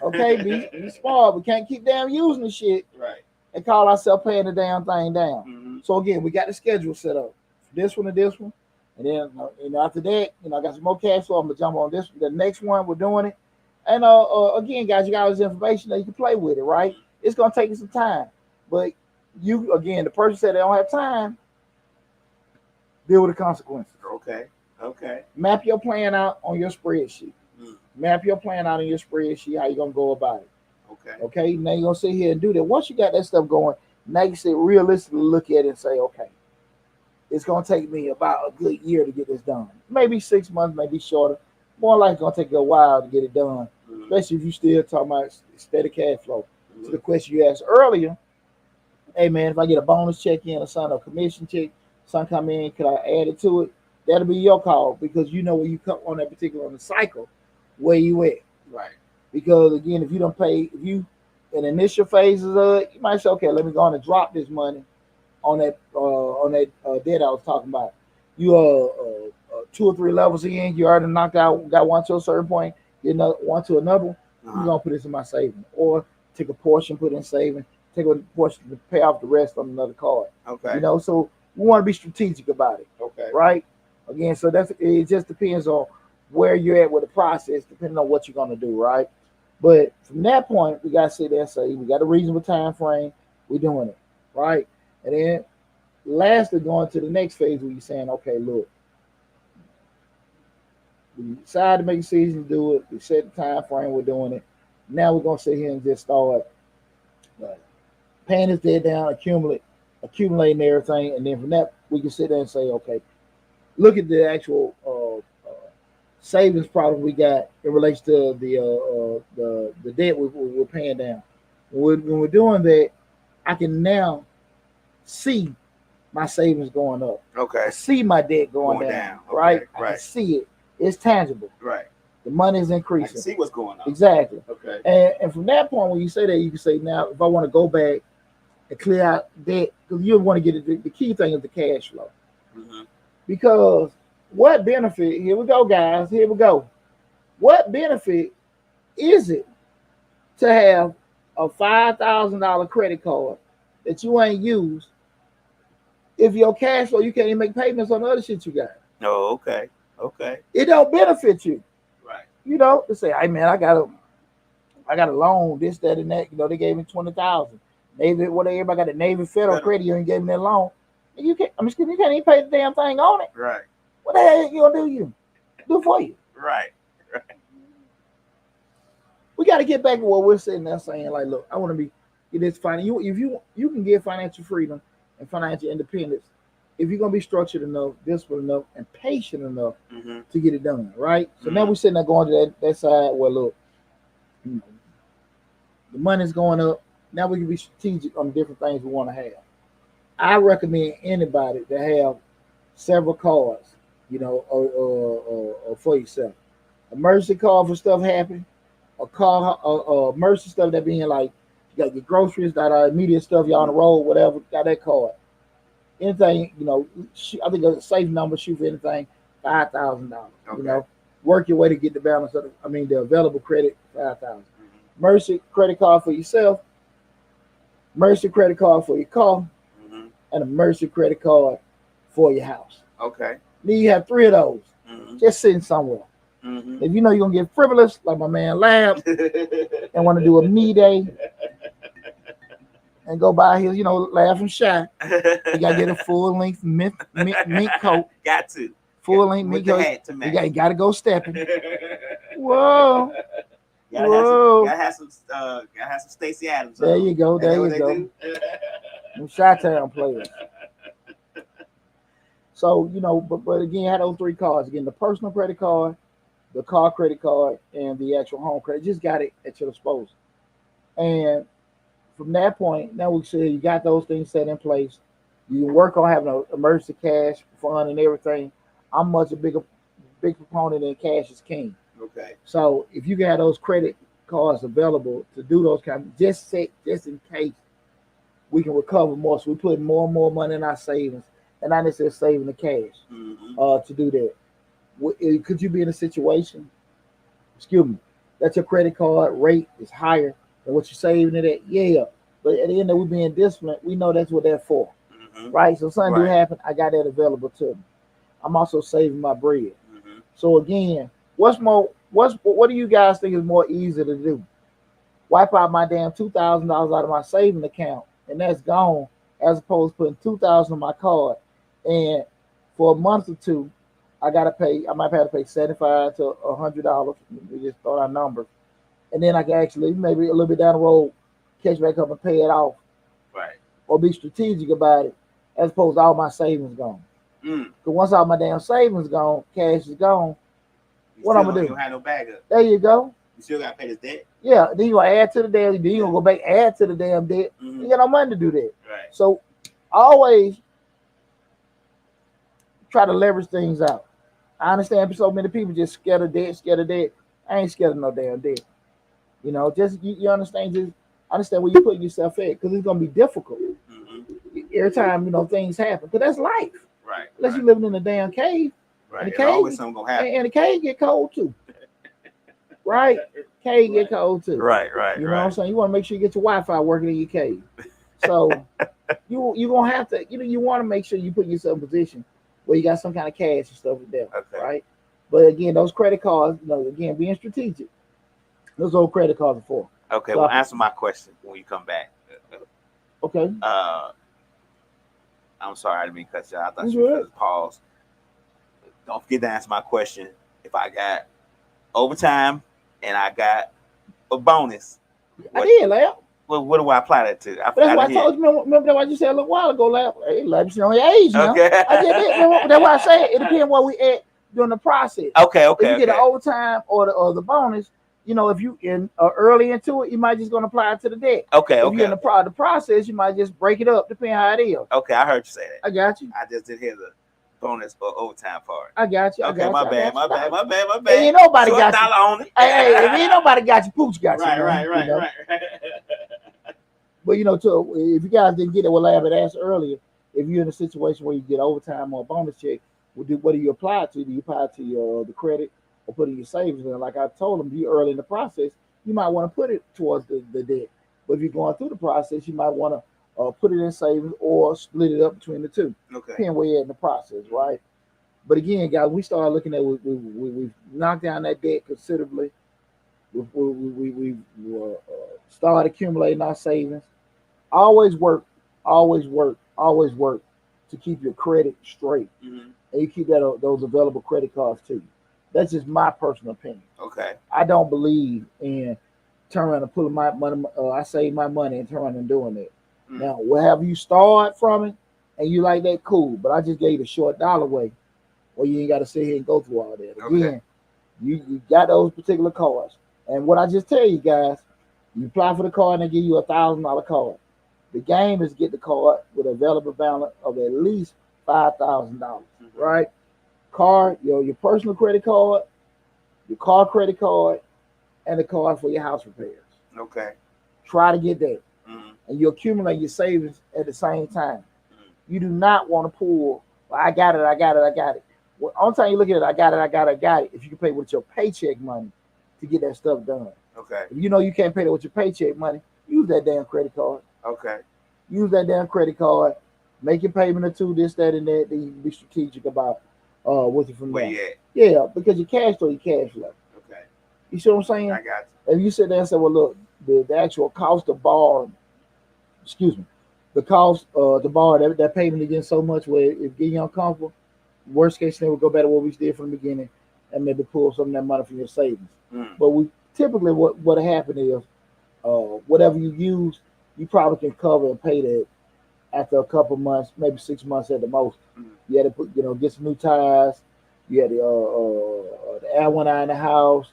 Okay, be smart. We can't keep damn using the shit. Right. And call ourselves paying the damn thing down. So again, we got the schedule set up. This one to this one. And then after that, I got some more cash flow. I'm gonna jump on this. The next one, we're doing it. And again, guys, you got all this information that you can play with it, right? It's gonna take you some time. But you, again, the person said they don't have time, deal with the consequences. Okay. Map your plan out on your spreadsheet. Map your plan out on your spreadsheet, how you gonna go about it. Okay. Now you're gonna sit here and do that. Once you got that stuff going, now you sit realistically look at it and say, okay, it's gonna take me about a good year to get this done. Maybe 6 months, maybe shorter. More likely it's gonna take you a while to get it done, especially if you still talking about steady cash flow. To the question you asked earlier, hey man, if I get a bonus check in or something, a commission check, something come in, could I add it to it? That'll be your call because you know where you come on that particular on the cycle, where you at. Right. Because again, if you don't pay, if you in initial phases of it, you might say, okay, let me go on and drop this money on that debt I was talking about. You 2 or 3 levels in, you already knocked out, got one to a certain point, get another one to another. You're gonna put this in my savings, or take a portion, put in savings, take a portion to pay off the rest on another card. Okay. So we want to be strategic about it. Okay. Right. Again, so it just depends on where you're at with the process, depending on what you're gonna do. Right. But from that point, we gotta sit there and say we got a reasonable time frame. We're doing it. Right. And then lastly, going to the next phase where you're saying, okay, look, we decided to make a decision to do it. We set the time frame. We're doing it. Now we're gonna sit here and just start paying this debt down, accumulating everything, and then from that we can sit there and say, okay, look at the actual savings problem we got in relation to the debt we're paying down. When we're doing that, I can now see my savings going up. Okay. I see my debt going down. Okay. Right. I can see it. It's tangible. Right. The money is increasing. I can see what's going on. Exactly. Okay. And from that point, when you say that, you can say, now, if I want to go back and clear out debt, because you want to get it, the key thing is the cash flow. Because what benefit, here we go, guys, here we go. What benefit is it to have a $5,000 credit card that you ain't used if your cash flow, you can't even make payments on the other shit you got? Oh, okay. Okay. It don't benefit you. Right. To say, hey man, I got a loan, this, that, and that. They gave me $20,000. Navy, everybody got a Navy Federal credit union gave me that loan. And you can't even pay the damn thing on it. Right. What the hell you gonna do? You do for you. Right. We got to get back to what we're sitting there saying. Like, look, I want to get this financial. If you can get financial freedom and financial independence, if you're gonna be structured enough, disciplined enough, and patient enough to get it done, right? So now we're sitting there going to that side where, look, You know, the money's going up. Now we can be strategic on the different things we want to have. I recommend anybody to have several cards, or for yourself. Emergency card for stuff happening, a car, emergency stuff that being like you got your groceries, that are immediate stuff, y'all on the road, whatever, got that card. Anything, I think a safe number shoot for anything, $5,000. Okay. Work your way to get the balance of the available credit, 5,000. Mm-hmm. Mercy credit card for yourself, Mercy credit card for your car, Mm-hmm. and a Mercy credit card for your house. Okay. Then you have three of those, just sitting somewhere. Mm-hmm. If you know you're gonna get frivolous, like my man Lab, and want to do a me day and go buy his, laugh and shy, you gotta get a full length mink coat. Got to. Full length mink coat. Hat to match. You gotta go stepping. Whoa. Whoa. Gotta have some Stacey Adams. There you go. There you go. Them Chi-Town players. So, but again, had those three cards. Again, the personal credit card, the car credit card, and the actual home credit. Just got it at your disposal. And from that point, now we say you got those things set in place. You can work on having an emergency cash fund and everything. I'm much a big proponent in cash is king. Okay. So if you got those credit cards available to do those just in case we can recover more. So we put more and more money in our savings, and not necessarily saving the cash to do that. Could you be in a situation, that your credit card rate is higher than what you're saving it at? Yeah. But at the end of we being disciplined, we know that's what they're for. Mm-hmm. Right? So if something do happen, I got that available to me. I'm also saving my bread. Mm-hmm. So again, what do you guys think is more easy to do? Wipe out my damn $2,000 out of my saving account, and that's gone, as opposed to putting $2,000 on my card, and for a month or two, I might have to pay $75 to $100. We just throw out numbers, and then I can actually maybe a little bit down the road catch back up and pay it off, right? Or be strategic about it, as opposed to all my savings gone. Because once all my damn savings gone, cash is gone. What I'm gonna do? You don't have no backup. There you go. You still gotta pay this debt. Yeah, then you gonna add to the damn. Then you gonna go back add to the damn debt. You got no money to do that. Right. So always try to leverage things out. I understand so many people just scared of debt. I ain't scared of no damn debt. Just you understand. Just understand where you're putting yourself at, because it's gonna be difficult every time things happen. Because that's life. Right. Unless you're living in a damn cave. Right. And the cave, always something gonna happen. And the cave get cold too. Right? Cave get cold too. Right. You know what I'm saying? You want to make sure you get your Wi-Fi working in your cave. So you gonna have to, you want to make sure you put yourself in a position where you got some kind of cash and stuff like that. Okay. Right? But again, those credit cards, again, being strategic. Those old credit cards are for. Okay, so, well, answer my question when you come back. Okay. I'm sorry, I didn't mean to cut you out. I thought you were going to pause. Don't forget to answer my question. If I got overtime and I got a bonus, I did, Lab. What do I apply that to? That's why I told you. Remember what you said a little while ago, Lab? Hey, Lab, you on your age now. Okay. I did it. That's why I said it depends what we at during the process. Okay. If you get the overtime or the bonus, if you in early into it, you might just gonna apply it to the debt. Okay. If you're in the process, you might just break it up, depending how it is. Okay, I heard you say that. I got you. I just didn't hear the bonus or overtime part. I got you. Okay, my bad. Ain't nobody got you. On it. Hey, if ain't nobody got you, Pooch got you. Right. But if you guys didn't get it, what Lab had asked earlier, if you're in a situation where you get overtime or a bonus check, what do you apply it to? Do you apply it to the credit or put it in your savings? And like I told them, you early in the process, you might want to put it towards the debt. But if you're going through the process, you might want to put it in savings or split it up between the two. Okay. Depending where you're in the process, right? But again, guys, we started looking at we've knocked down that debt considerably. We've started accumulating our savings. Always work to keep your credit straight, and you keep those available credit cards to you. That's just my personal opinion. Okay. I don't believe in turn around and pulling my money. I save my money and turn around and doing it. Now, wherever you start from it, and you like that, cool. But I just gave you the short dollar way, where you ain't got to sit here and go through all that. Again, you got those particular cards, And what I just tell you guys, you apply for the card and they give you $1,000 card. The game is get the card with a available balance of at least $5,000, right? Card, your personal credit card, your car credit card, and the card for your house repairs. Okay. Try to get that. And you accumulate your savings at the same time. You do not want to pull, well, I got it. Well, on time you look at it, I got it. If you can pay with your paycheck money to get that stuff done. Okay. If you know you can't pay that with your paycheck money, use that damn credit card. Okay. Use that damn credit card. Make your payment or two, this, that, and that. Then you can be strategic about what you from there. Yeah, because your cash flow, Okay. You see what I'm saying? I got you. If you sit there and say, well, look, the actual cost of borrowing, the cost to borrow that payment again so much where it getting you uncomfortable, worst case scenario, we'll go back to what we did from the beginning and maybe pull some of that money from your savings. But we typically what happen is whatever you use, you probably can cover and pay that after a couple months, maybe 6 months at the most. You had to put, get some new tires. You had the air went out in the house.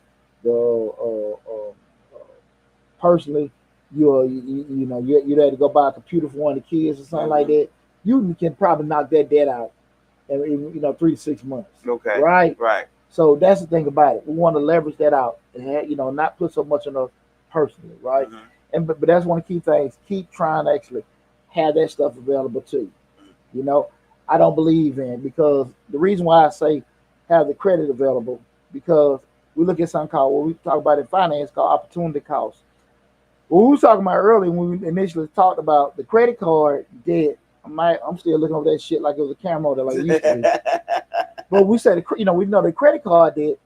Personally, you had to go buy a computer for one of the kids or something like that. You can probably knock that debt out in 3 to 6 months. Okay. Right. So that's the thing about it. We want to leverage that out and not put so much on us personally, right? But that's one of the key things. Keep trying to actually have that stuff available to you. I don't believe in, because the reason why I say have the credit available, because we look at something called, what we talk about in finance, called opportunity cost. What we were talking about earlier when we initially talked about the credit card debt, I'm still looking over that shit like it was a camera that like it used to be. But we said, we know the credit card debt,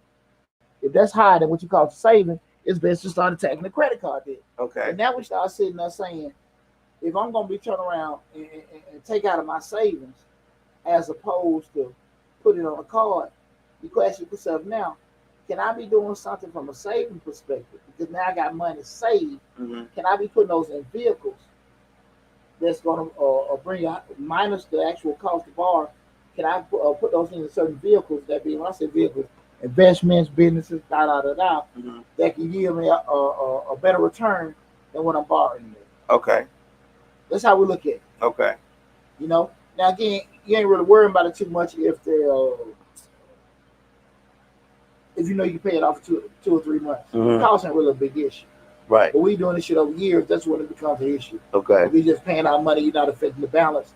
if that's higher than what you call saving, it's best to start attacking the credit card debt. Okay. And now we start sitting there saying, if I'm going to be turning around and take out of my savings as opposed to put it on a card, you question yourself now, can I be doing something from a saving perspective? Because now I got money saved. Can I be putting those in vehicles that's going to bring out, minus the actual cost of borrow? Can I put those in certain vehicles that be, when I say vehicles, investments, businesses, that can give me a better return than what I'm borrowing with? Okay. That's how we look at it. Okay. Now again, you ain't really worrying about it too much if you can pay it off for 2 or 3 months. The cost ain't really a big issue. Right. But we doing this shit over years, that's when it becomes an issue. Okay. If we just paying our money, you're not affecting the balance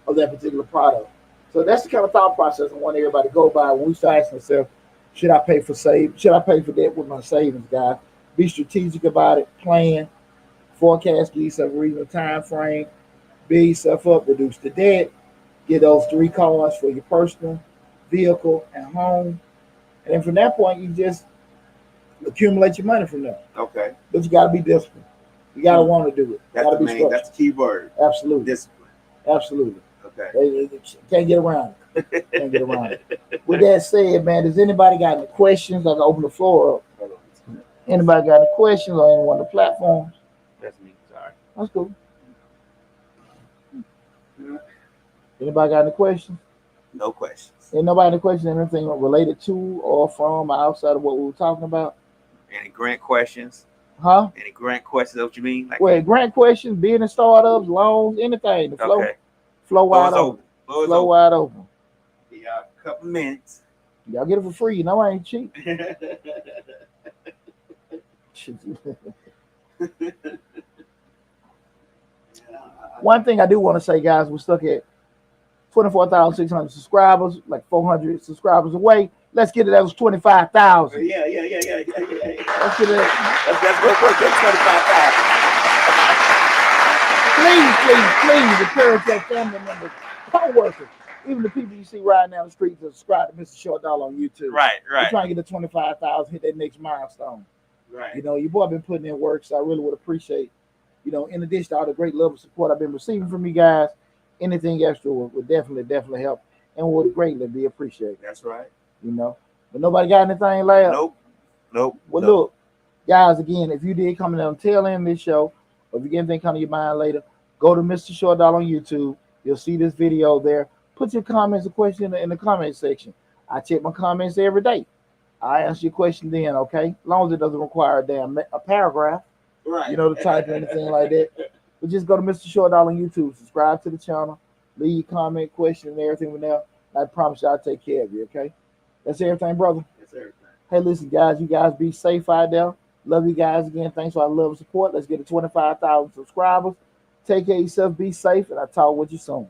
of that particular product. So that's the kind of thought process I want everybody to go by when we start asking ourselves, should I pay for debt with my savings, guys? Be strategic about it, plan, forecast, give yourself a reasonable time frame, build yourself up, reduce the debt, get those 3 cards for your personal, vehicle, and home. And then from that point, you just accumulate your money from there. Okay. But you got to be disciplined. You got to want to do it. That's the key word. Absolutely. Discipline. Absolutely. Okay. Can't get around it. With that said, man, does anybody got any questions? I can open the floor up. Anybody got any questions on any one of the platforms? That's me. Sorry. That's cool. Anybody got any questions? No questions. Ain't nobody any questions? Anything related to or from or outside of what we were talking about? Any grant questions? Huh? Any grant questions? That's what you mean? Grant questions, business startups, loans, anything. The flow wide open. Flow wide open. Yeah, a couple minutes. Y'all get it for free. No, I ain't cheap. One thing I do want to say, guys, we're stuck at 24,600 subscribers, like 400 subscribers away. Let's get it. That was 25,000. Yeah. Let's get it. That's real quick. That's 25,000. Please encourage your family members, co-workers, even the people you see riding down the street to subscribe to Mr. Short Dollar on YouTube. Right. We're trying to get to 25,000, hit that next milestone. Right. Your boy been putting in work, so I really would appreciate, in addition to all the great level of support I've been receiving from you guys, anything extra would definitely help and would greatly be appreciated. That's right. But nobody got anything left? Nope. Well, look, guys, again, if you did come in on the tail end of this show, or if you get anything come to your mind later, go to Mr. Short Dollar on YouTube. You'll see this video there. Put your comments or questions in the comment section. I check my comments every day. I answer your question then, okay? As long as it doesn't require a paragraph, Right. you know, to type or anything like that. But just go to Mr. Short Dollar on YouTube, subscribe to the channel, leave your comment, question, and everything with there. I promise you I'll take care of you, okay? That's everything, brother. That's everything. Hey, listen, guys, you guys be safe out there. Love you guys again. Thanks for our love and support. Let's get to 25,000 subscribers. Take care of yourself, be safe, and I'll talk with you soon.